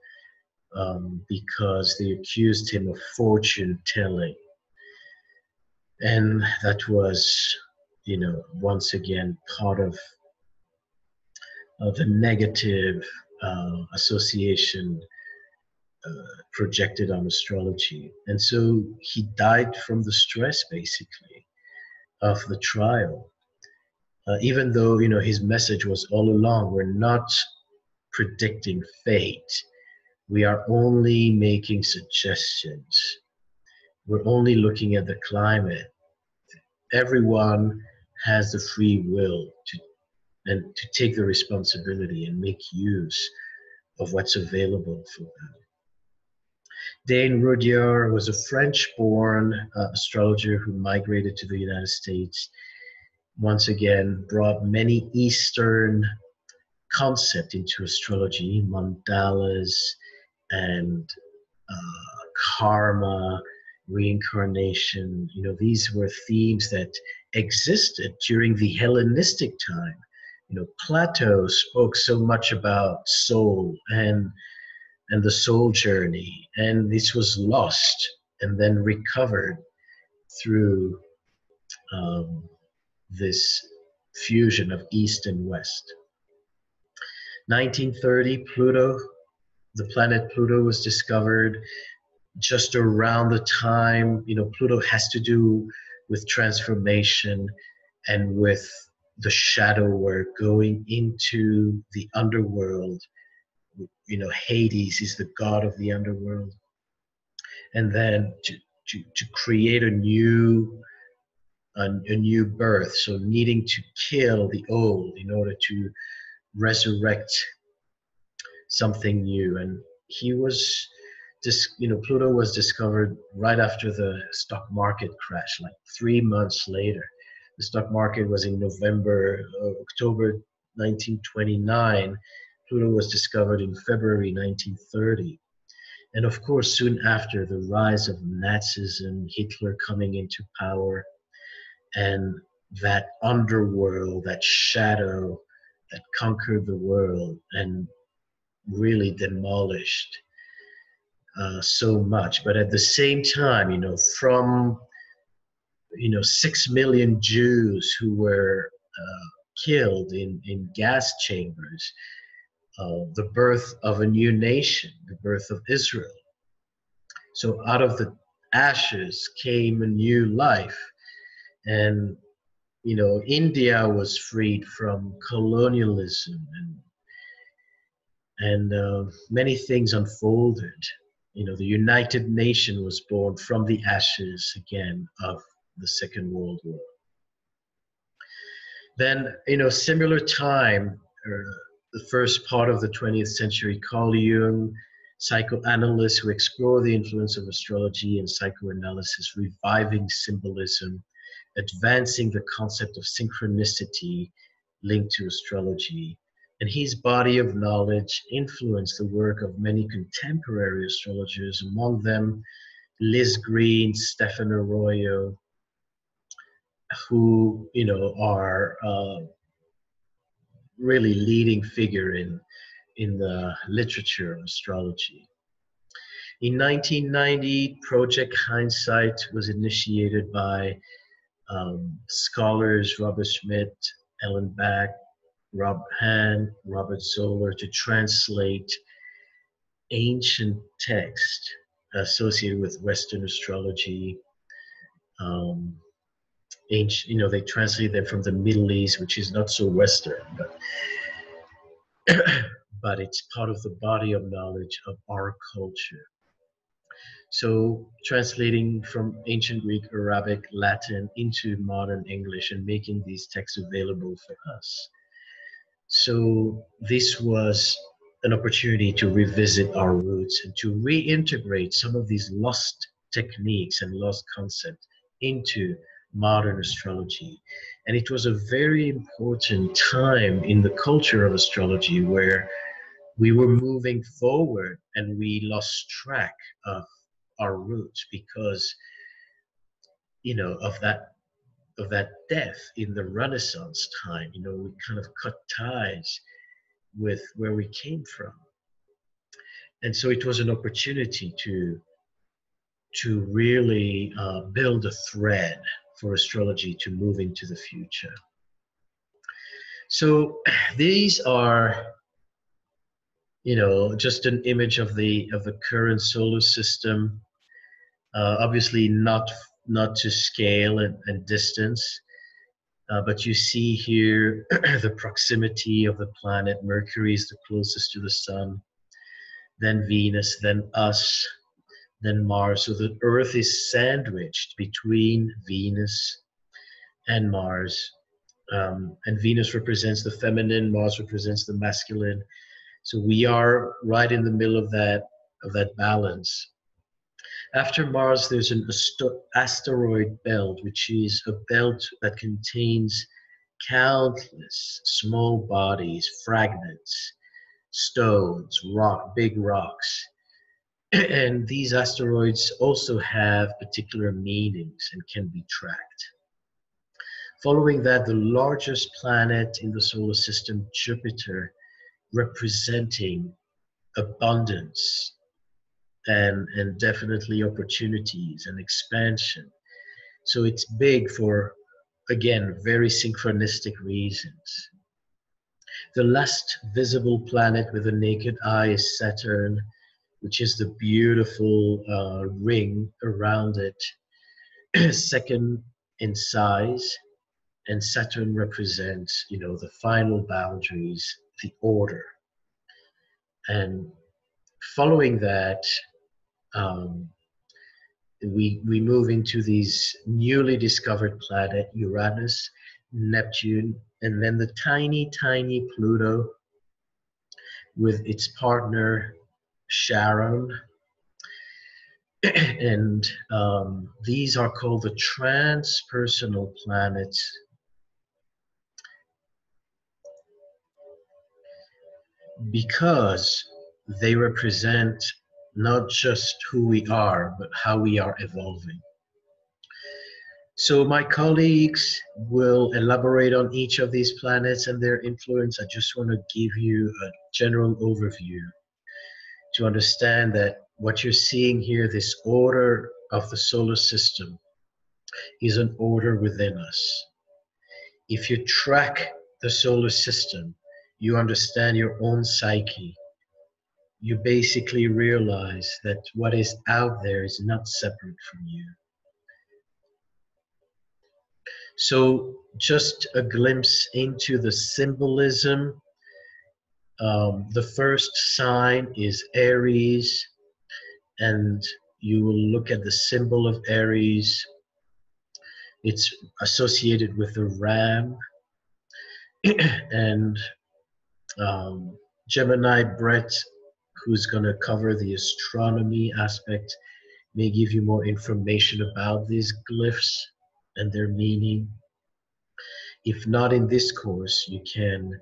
Speaker 1: because they accused him of fortune telling. And that was, once again, part of the negative association projected on astrology. And so he died from the stress, basically, of the trial. Even though, his message was all along, we're not predicting fate. We are only making suggestions. We're only looking at the climate. Everyone has the free will to take the responsibility and make use of what's available for them. Dane Rudyard was a French-born astrologer who migrated to the United States. once again brought many Eastern concepts into astrology, mandalas and karma, reincarnation. These were themes that existed during the Hellenistic time. Plato spoke so much about soul and the soul journey, and this was lost and then recovered through this fusion of East and West. 1930, Pluto, the planet Pluto, was discovered. Just around the time, Pluto has to do with transformation and with the shadow work, going into the underworld. Hades is the god of the underworld. And then to create a new birth, so needing to kill the old in order to resurrect something new. And Pluto was discovered right after the stock market crash, like 3 months later. The stock market was in October 1929. Pluto was discovered in February 1930. And of course, soon after, the rise of Nazism, Hitler coming into power, and that underworld, that shadow that conquered the world and really demolished so much. But at the same time, from 6 million Jews who were killed in gas chambers, the birth of a new nation, the birth of Israel. So out of the ashes came a new life. And India was freed from colonialism, and many things unfolded. The United Nations was born from the ashes again of the Second World War. Then, similar time, the first part of the 20th century, Carl Jung, psychoanalysts who explore the influence of astrology and psychoanalysis, reviving symbolism, advancing the concept of synchronicity linked to astrology. And his body of knowledge influenced the work of many contemporary astrologers, among them Liz Green, Stephen Arroyo, who are really leading figure in the literature of astrology. In 1990, Project Hindsight was initiated by scholars Robert Schmidt, Ellen Back, Rob Hahn, Robert Zoller, to translate ancient text associated with Western astrology. They translate them from the Middle East, which is not so Western, but it's part of the body of knowledge of our culture. So translating from ancient Greek, Arabic, Latin into modern English and making these texts available for us. So this was an opportunity to revisit our roots and to reintegrate some of these lost techniques and lost concepts into modern astrology. And it was a very important time in the culture of astrology where we were moving forward and we lost track of our roots because of that death in the Renaissance time. We kind of cut ties with where we came from. And so it was an opportunity to really build a thread for astrology to move into the future. So these are, just an image of the current solar system. Obviously not to scale and distance, but you see here the proximity of the planet. Mercury is the closest to the sun, then Venus, then us, then Mars. So the Earth is sandwiched between Venus and Mars. And Venus represents the feminine, Mars represents the masculine. So we are right in the middle of that balance. After Mars, there's an asteroid belt, which is a belt that contains countless small bodies, fragments, stones, big rocks. And these asteroids also have particular meanings and can be tracked. Following that, the largest planet in the solar system, Jupiter, representing abundance and definitely opportunities and expansion. So it's big for, again, very synchronistic reasons. The last visible planet with a naked eye is Saturn, which is the beautiful ring around it, second in size. And Saturn represents, the final boundaries, the order. And following that, we move into these newly discovered planet, Uranus, Neptune, and then the tiny, tiny Pluto with its partner, Charon. And these are called the transpersonal planets because they represent not just who we are, but how we are evolving. So my colleagues will elaborate on each of these planets and their influence. I just want to give you a general overview to understand that what you're seeing here, this order of the solar system, is an order within us. If you track the solar system, you understand your own psyche. You basically realize that what is out there is not separate from you. So just a glimpse into the symbolism. The first sign is Aries, and you will look at the symbol of Aries. It's associated with the ram. And Gemini Brett, who's going to cover the astronomy aspect, may give you more information about these glyphs and their meaning. If not in this course, you can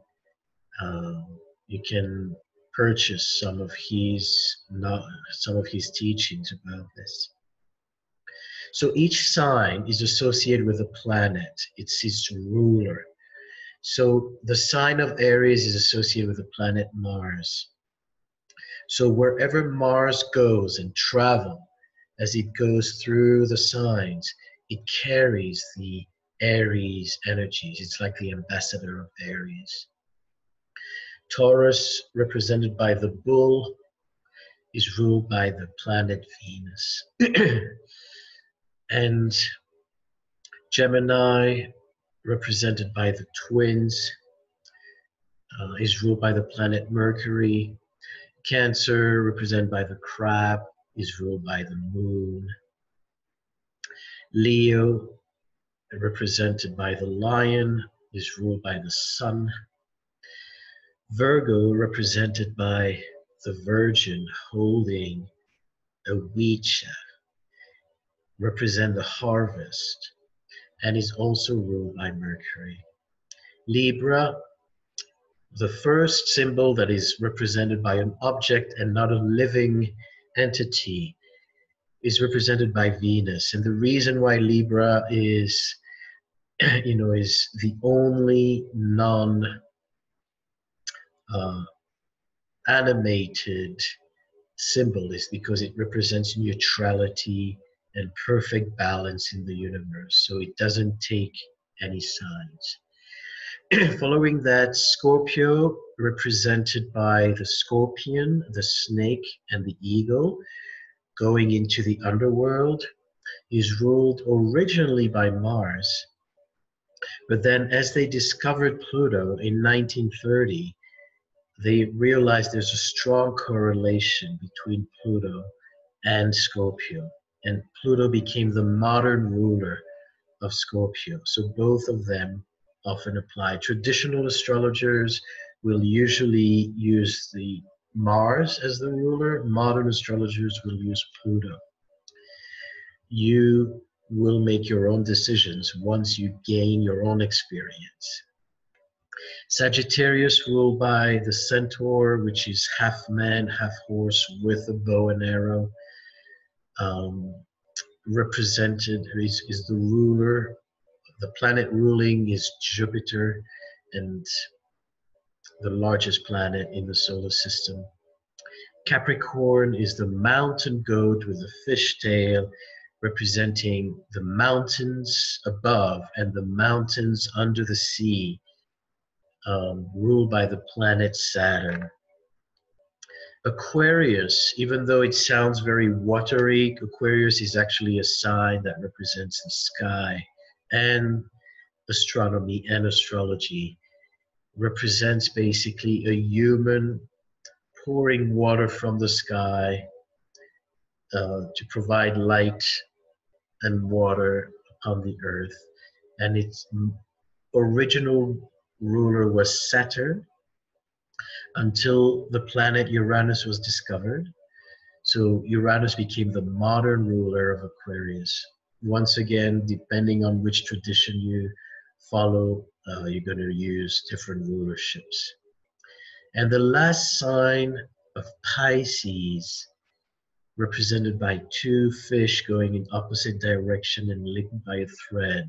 Speaker 1: purchase some of his teachings about this. So each sign is associated with a planet. It's its ruler. So the sign of Aries is associated with the planet Mars. So wherever Mars goes and travels, as it goes through the signs, it carries the Aries energies. It's like the ambassador of Aries. Taurus, represented by the bull, is ruled by the planet Venus. And Gemini, represented by the twins, is ruled by the planet Mercury. Cancer, represented by the crab, is ruled by the moon. Leo, represented by the lion, is ruled by the sun. Virgo, represented by the Virgin holding a wheat chaff, represent the harvest and is also ruled by Mercury. Libra, the first symbol that is represented by an object and not a living entity, is represented by Venus. And the reason why Libra is the only animated symbol is because it represents neutrality and perfect balance in the universe. So it doesn't take any signs. Following that, Scorpio, represented by the scorpion, the snake, and the eagle, going into the underworld, is ruled originally by Mars. But then as they discovered Pluto in 1930, they realized there's a strong correlation between Pluto and Scorpio. And Pluto became the modern ruler of Scorpio. So both of them often apply. Traditional astrologers will usually use the Mars as the ruler. Modern astrologers will use Pluto. You will make your own decisions once you gain your own experience. Sagittarius ruled by the centaur, which is half man, half horse with a bow and arrow. Represented is the ruler. The planet ruling is Jupiter, and the largest planet in the solar system. Capricorn is the mountain goat with a fish tail, representing the mountains above and the mountains under the sea, ruled by the planet Saturn. Aquarius, even though it sounds very watery, Aquarius is actually a sign that represents the sky and astronomy and astrology. Represents basically a human pouring water from the sky to provide light and water upon the earth. And its original ruler was Saturn until the planet Uranus was discovered. So Uranus became the modern ruler of Aquarius. Once again, depending on which tradition you follow, you're going to use different rulerships. And the last sign of Pisces, represented by two fish going in opposite direction and linked by a thread,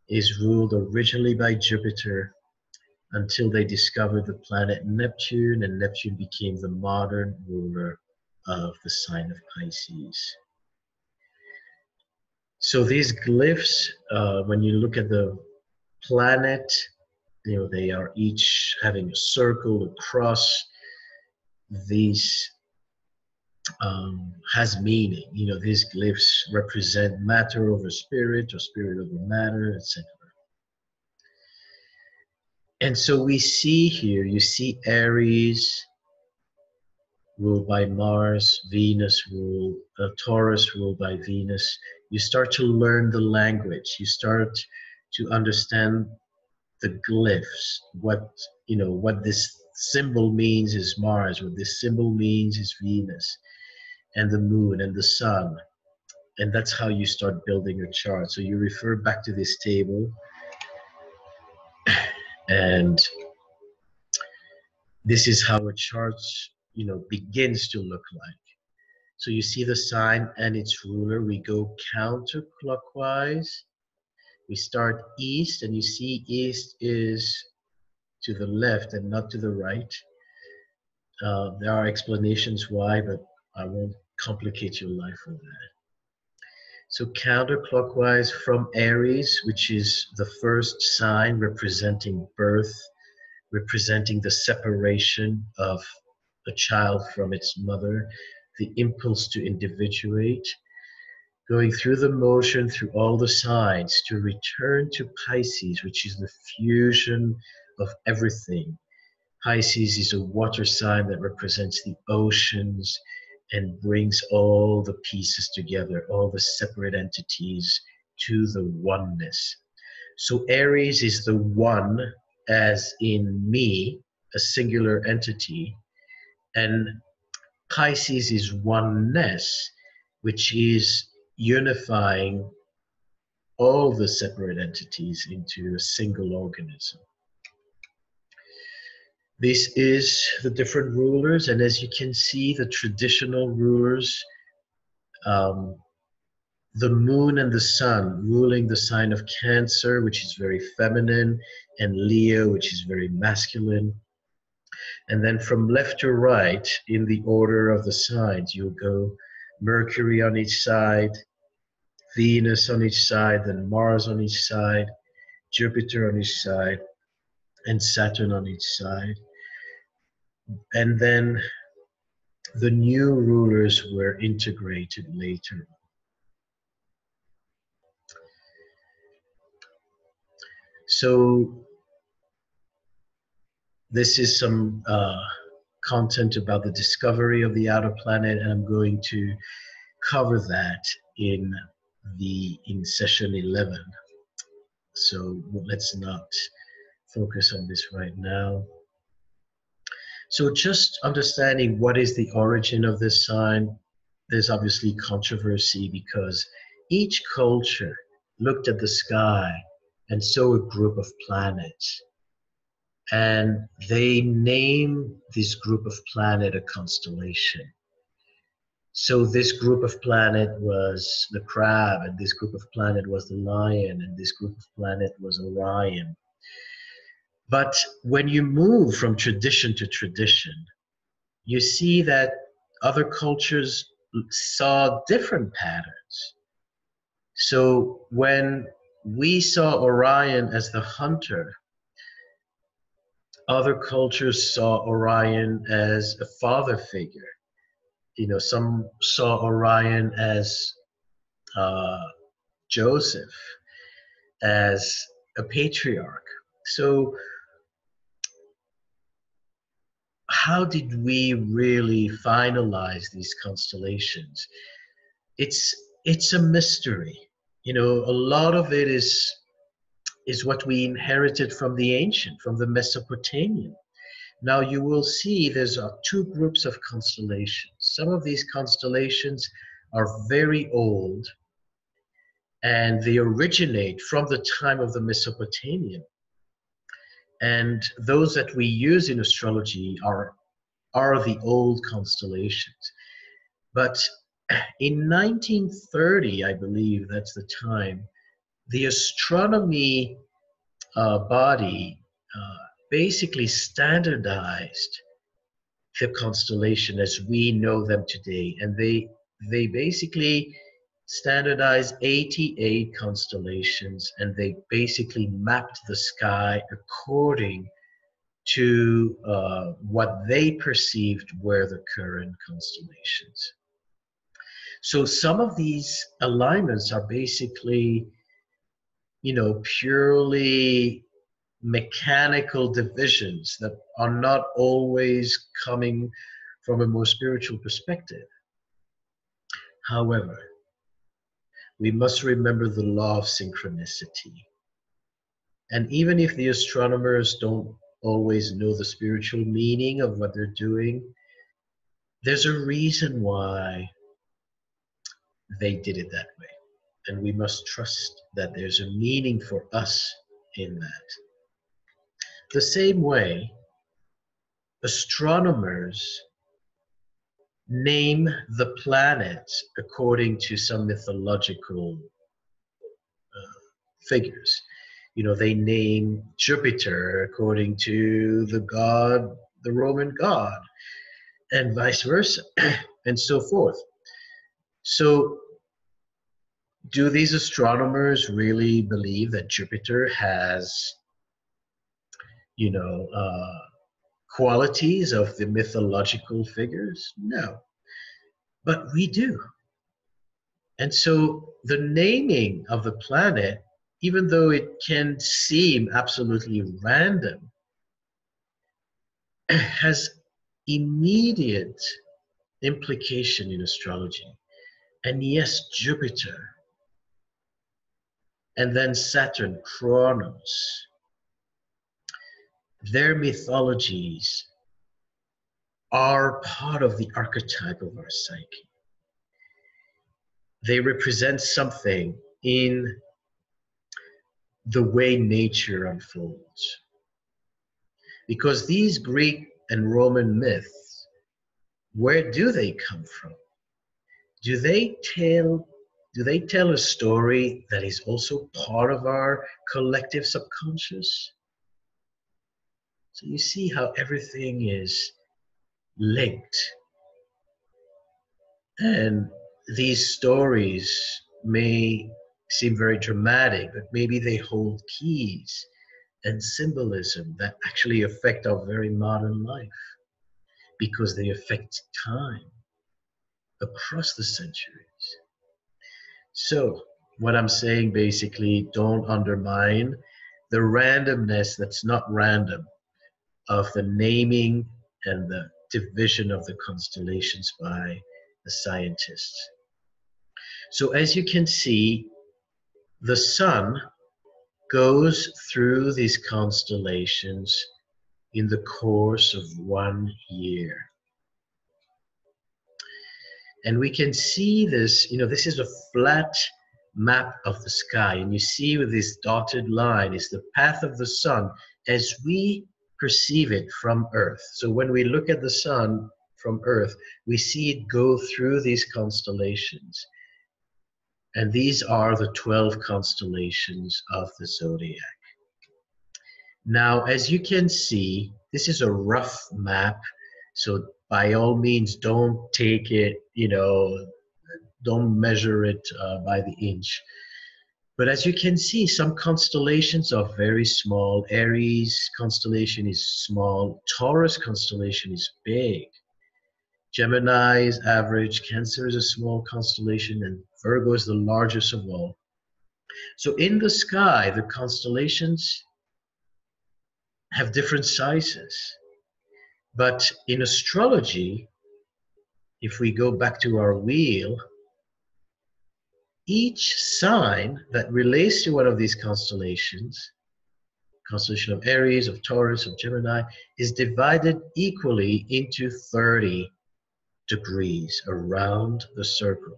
Speaker 1: is ruled originally by Jupiter until they discovered the planet Neptune, and Neptune became the modern ruler of the sign of Pisces. So these glyphs, when you look at the planet, they are each having a circle, a cross. These has meaning. These glyphs represent matter over spirit or spirit over matter, etc. And so we see here, you see Aries ruled by Mars, Venus ruled, Taurus ruled by Venus. You start to learn the language. You start to understand the glyphs. What this symbol means is Mars. What this symbol means is Venus, and the moon and the sun. And that's how you start building a chart. So you refer back to this table, and this is how a chart begins to look like. So you see the sign and its ruler. We go counterclockwise. We start east, and you see east is to the left and not to the right. There are explanations why, but I won't complicate your life with that. So counterclockwise from Aries, which is the first sign representing birth, representing the separation of a child from its mother, the impulse to individuate, going through the motion through all the signs to return to Pisces, which is the fusion of everything. Pisces is a water sign that represents the oceans and brings all the pieces together, all the separate entities to the oneness. So Aries is the one, as in me, a singular entity, and Pisces is oneness, which is unifying all the separate entities into a single organism. This is the different rulers, and as you can see, the traditional rulers, the moon and the sun ruling the sign of Cancer, which is very feminine, and Leo, which is very masculine. And then from left to right, in the order of the signs, you'll go Mercury on each side, Venus on each side, then Mars on each side, Jupiter on each side, and Saturn on each side. And then the new rulers were integrated later. So this is some content about the discovery of the outer planet, and I'm going to cover that in session 11. So let's not focus on this right now. So just understanding what is the origin of this sign, there's obviously controversy because each culture looked at the sky and saw a group of planets. and they name this group of planet a constellation. So this group of planet was the crab, and this group of planet was the lion, and this group of planet was Orion. But when you move from tradition to tradition, you see that other cultures saw different patterns. So when we saw Orion as the hunter, other cultures saw Orion as a father figure. You know, some saw Orion as Joseph, as a patriarch. So how did we really finalize these constellations? It's a mystery. You know, a lot of it is what we inherited from the ancient, from the Mesopotamian. Now you will see there's two groups of constellations. Some of these constellations are very old, and they originate from the time of the Mesopotamian. And those that we use in astrology are the old constellations. But in 1930, I believe that's the time, the astronomy body basically standardized the constellation as we know them today. And they basically standardized 88 constellations, and they basically mapped the sky according to what they perceived were the current constellations. So some of these alignments are basically, you know, purely mechanical divisions that are not always coming from a more spiritual perspective. However, we must remember the law of synchronicity. And even if the astronomers don't always know the spiritual meaning of what they're doing, there's a reason why they did it that way. And we must trust that there's a meaning for us in that. The same way, astronomers name the planets according to some mythological figures. You know, they name Jupiter according to the god, the Roman god, and vice versa, and so forth. So, do these astronomers really believe that Jupiter has, you know, qualities of the mythological figures? No, but we do. And so the naming of the planet, even though it can seem absolutely random, has immediate implication in astrology. And yes, Jupiter, and then Saturn, Kronos, their mythologies are part of the archetype of our psyche. They represent something in the way nature unfolds. Because these Greek and Roman myths, where do they come from? Do they tell a story that is also part of our collective subconscious? So you see how everything is linked. And these stories may seem very dramatic, but maybe they hold keys and symbolism that actually affect our very modern life, because they affect time across the centuries. So what I'm saying, basically, don't undermine the randomness that's not random of the naming and the division of the constellations by the scientists. So as you can see, the sun goes through these constellations in the course of 1 year. And we can see this, you know, this is a flat map of the sky. And you see with this dotted line is the path of the sun as we perceive it from Earth. So when we look at the sun from Earth, we see it go through these constellations. And these are the 12 constellations of the zodiac. Now, as you can see, this is a rough map. So by all means, don't take it, don't measure it by the inch. But as you can see, some constellations are very small. Aries constellation is small. Taurus constellation is big. Gemini is average. Cancer is a small constellation. And Virgo is the largest of all. So in the sky, the constellations have different sizes. But in astrology, if we go back to our wheel, each sign that relates to one of these constellations, constellation of Aries, of Taurus, of Gemini, is divided equally into 30 degrees around the circle.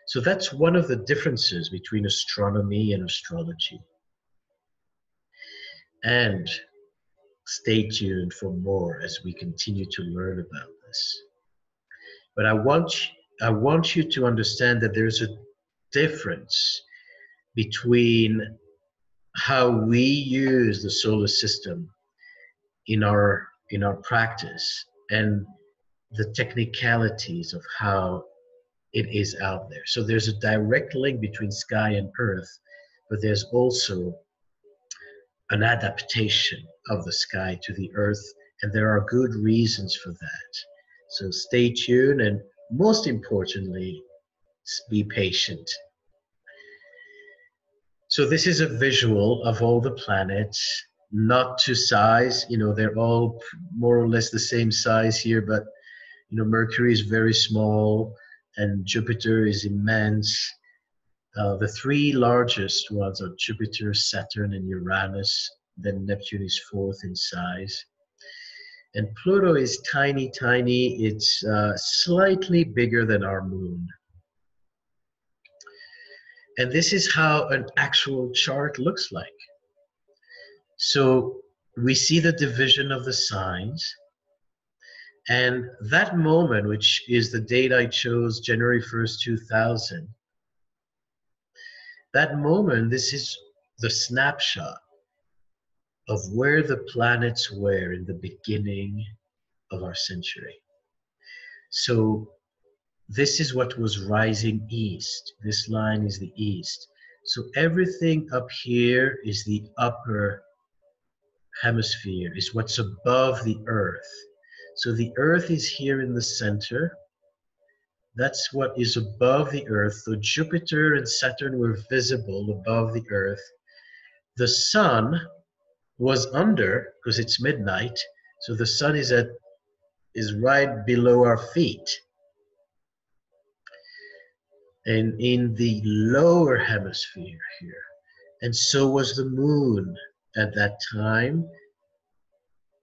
Speaker 1: So that's one of the differences between astronomy and astrology. And stay tuned for more as we continue to learn about this. But I want you to understand that there's a difference between how we use the solar system in our practice and the technicalities of how it is out there. So there's a direct link between sky and earth, but there's also an adaptation of the sky to the earth, and there are good reasons for that. So stay tuned, and most importantly, be patient. So this is a visual of all the planets, not to size, they're all more or less the same size here, but Mercury is very small and Jupiter is immense. The three largest ones are Jupiter, Saturn, and Uranus. Then Neptune is fourth in size. And Pluto is tiny, tiny. It's slightly bigger than our moon. And this is how an actual chart looks like. So we see the division of the signs. And that moment, which is the date I chose, January 1st, 2000, that moment, this is the snapshot of where the planets were in the beginning of our century. So this is what was rising east. This line is the east. So everything up here is the upper hemisphere, is what's above the earth. So the earth is here in the center. That's what is above the earth. So Jupiter and Saturn were visible above the earth. The sun was under, because it's midnight, so the sun is right below our feet. And in the lower hemisphere here. And so was the moon at that time,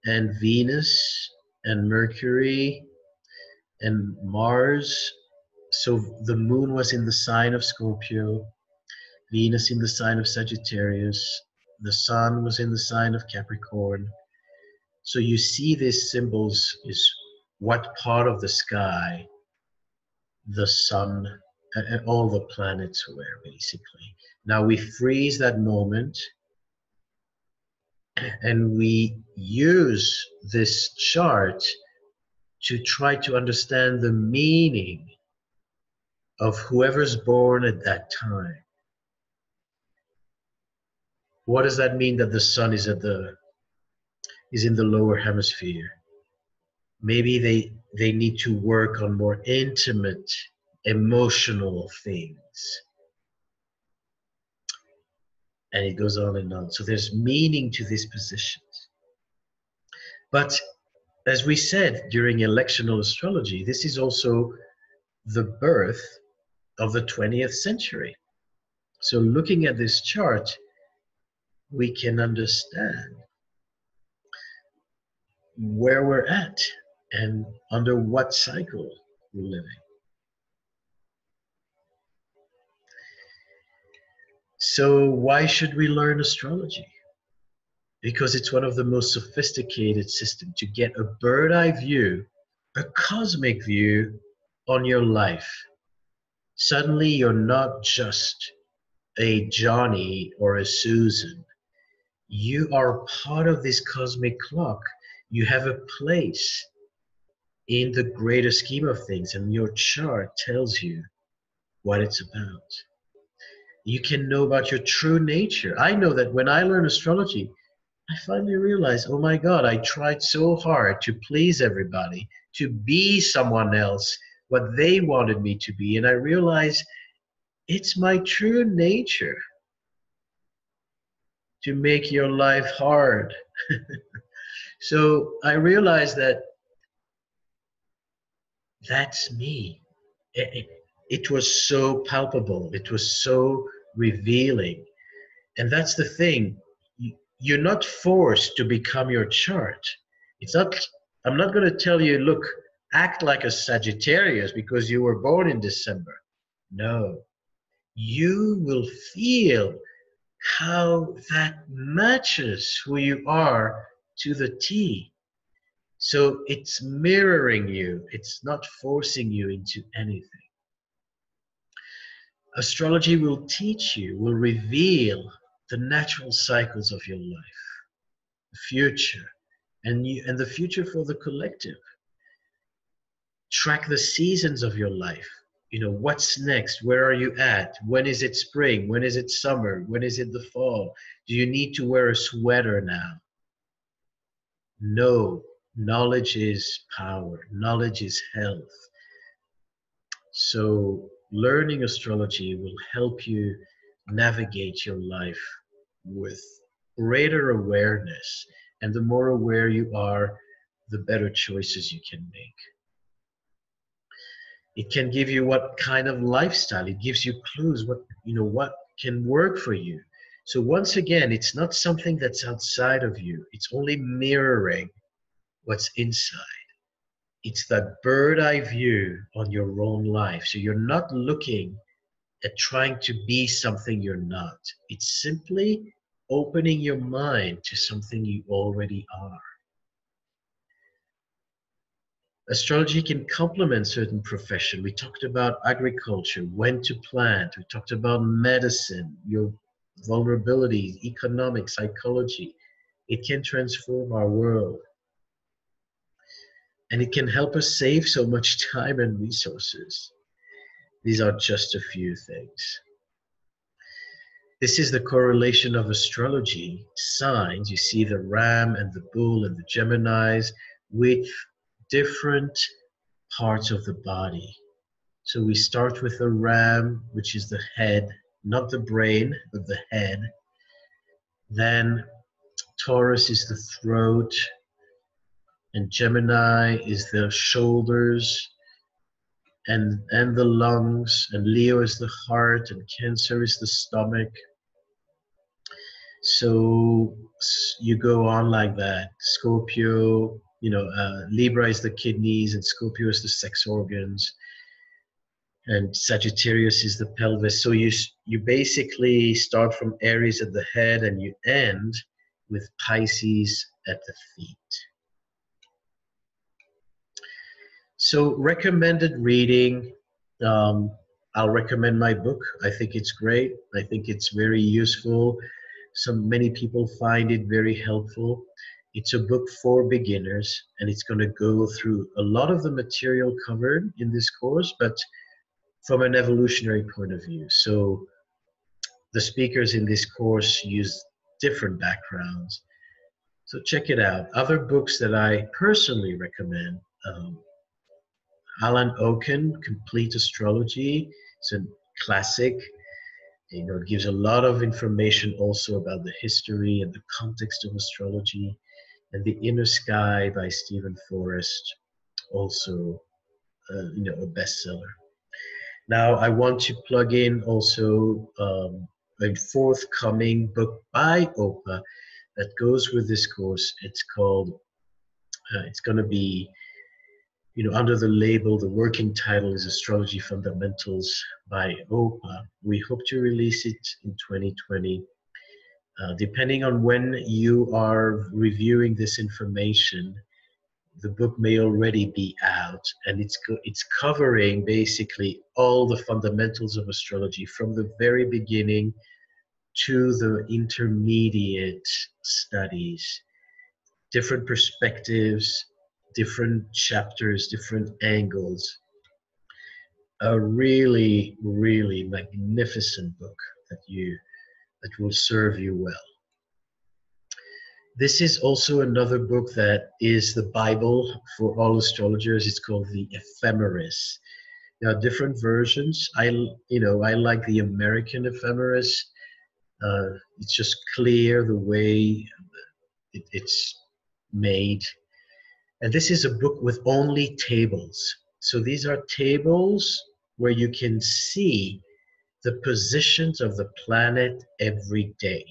Speaker 1: and Venus and Mercury and Mars. So the moon was in the sign of Scorpio, Venus in the sign of Sagittarius, the sun was in the sign of Capricorn. So you see these symbols is what part of the sky the sun and all the planets were, basically. Now we freeze that moment and we use this chart to try to understand the meaning of whoever's born at that time. What does that mean that the sun is in the lower hemisphere? Maybe they need to work on more intimate, emotional things. And it goes on and on. So there's meaning to these positions. But as we said during electional astrology, this is also the birth of the 20th century. So looking at this chart, we can understand where we're at and under what cycle we're living. So why should we learn astrology? because it's one of the most sophisticated systems to get a bird eye view, a cosmic view on your life. Suddenly, you're not just a Johnny or a Susan. You are part of this cosmic clock. You have a place in the greater scheme of things, and your chart tells you what it's about. You can know about your true nature. I know that when I learned astrology, I finally realized, oh my God, I tried so hard to please everybody, to be someone else, what they wanted me to be. And I realized it's my true nature to make your life hard. So I realized that that's me. It was so palpable. It was so revealing. And that's the thing. You're not forced to become your chart. It's not, I'm not going to tell you, look, act like a Sagittarius because you were born in December. No, you will feel how that matches who you are to the T. So it's mirroring you. It's not forcing you into anything. Astrology will teach you, will reveal the natural cycles of your life, the future, and the future for the collective. Track the seasons of your life. You know, what's next? Where are you at? When is it spring? When is it summer? When is it the fall? Do you need to wear a sweater now? No. Knowledge is power. Knowledge is health. So learning astrology will help you navigate your life with greater awareness. And the more aware you are, the better choices you can make. It can give you what kind of lifestyle. It gives you clues what can work for you. So once again, it's not something that's outside of you. It's only mirroring what's inside. It's that bird eye view on your own life. So you're not looking at trying to be something you're not. It's simply opening your mind to something you already are. Astrology can complement certain profession. We talked about agriculture, when to plant. We talked about medicine, your vulnerabilities, economics, psychology. It can transform our world. And it can help us save so much time and resources. These are just a few things. This is the correlation of astrology signs. You see the ram and the bull and the Geminis with different parts of the body. So we start with the ram, which is the head, not the brain, but the head. Then Taurus is the throat, and Gemini is the shoulders and the lungs, and Leo is the heart, and Cancer is the stomach. So you go on like that. Scorpio, Libra is the kidneys, and Scorpio is the sex organs, and Sagittarius is the pelvis. So you basically start from Aries at the head, and you end with Pisces at the feet. So recommended reading. I'll recommend my book. I think it's great. I think it's very useful. Many people find it very helpful. It's a book for beginners, and it's going to go through a lot of the material covered in this course, but from an evolutionary point of view. So the speakers in this course use different backgrounds. So check it out. Other books that I personally recommend, Alan Oken, Complete Astrology. It's a classic. It gives a lot of information also about the history and the context of astrology. And The Inner Sky by Stephen Forrest, also a bestseller. Now I want to plug in also a forthcoming book by OPA that goes with this course. It's called, it's going to be, under the label, the working title is Astrology Fundamentals by OPA. We hope to release it in 2020. Depending on when you are reviewing this information, the book may already be out, and it's covering basically all the fundamentals of astrology from the very beginning to the intermediate studies, different perspectives, different chapters, different angles. A really, really magnificent book that will serve you well. This is also another book that is the Bible for all astrologers. It's called The Ephemeris. There are different versions. I like the American Ephemeris. It's just clear the way it's made. And this is a book with only tables. So these are tables where you can see the positions of the planet every day.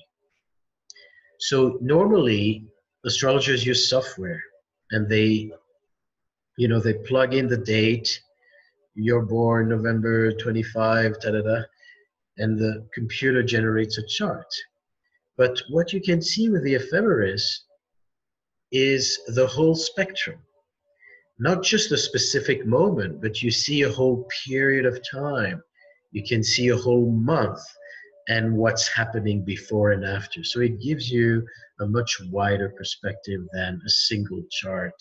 Speaker 1: So normally astrologers use software, and they plug in the date, you're born November 25, da da da, and the computer generates a chart. But what you can see with the ephemeris is the whole spectrum, not just a specific moment, but you see a whole period of time. You can see a whole month and what's happening before and after. So it gives you a much wider perspective than a single chart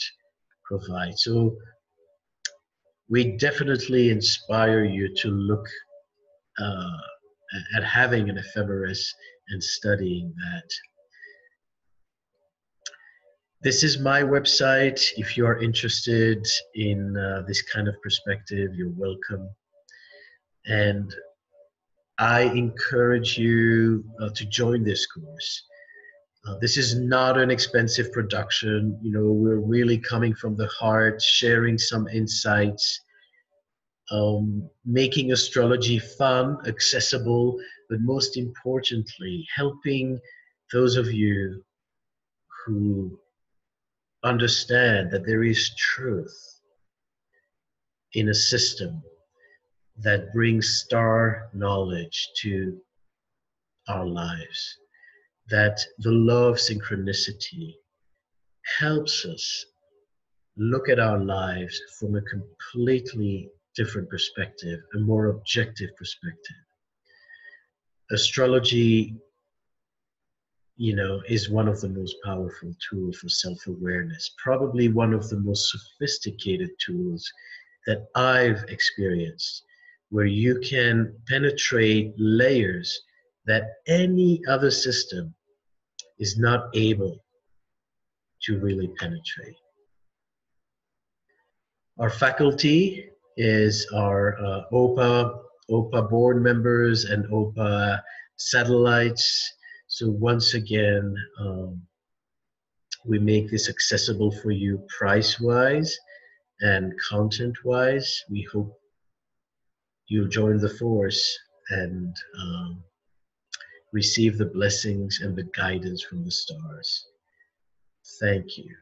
Speaker 1: provides. So we definitely inspire you to look uh, at having an ephemeris and studying that. This is my website. If you are interested in this kind of perspective, you're welcome. And I encourage you to join this course. This is not an expensive production. We're really coming from the heart, sharing some insights, making astrology fun, accessible, but most importantly, helping those of you who understand that there is truth in a system that brings star knowledge to our lives, that the law of synchronicity helps us look at our lives from a completely different perspective, a more objective perspective. Astrology, is one of the most powerful tools for self-awareness, probably one of the most sophisticated tools that I've experienced, where you can penetrate layers that any other system is not able to really penetrate. Our faculty is our OPA board members and OPA satellites. So once again, we make this accessible for you price-wise and content-wise. We hope you'll join the force and receive the blessings and the guidance from the stars. Thank you.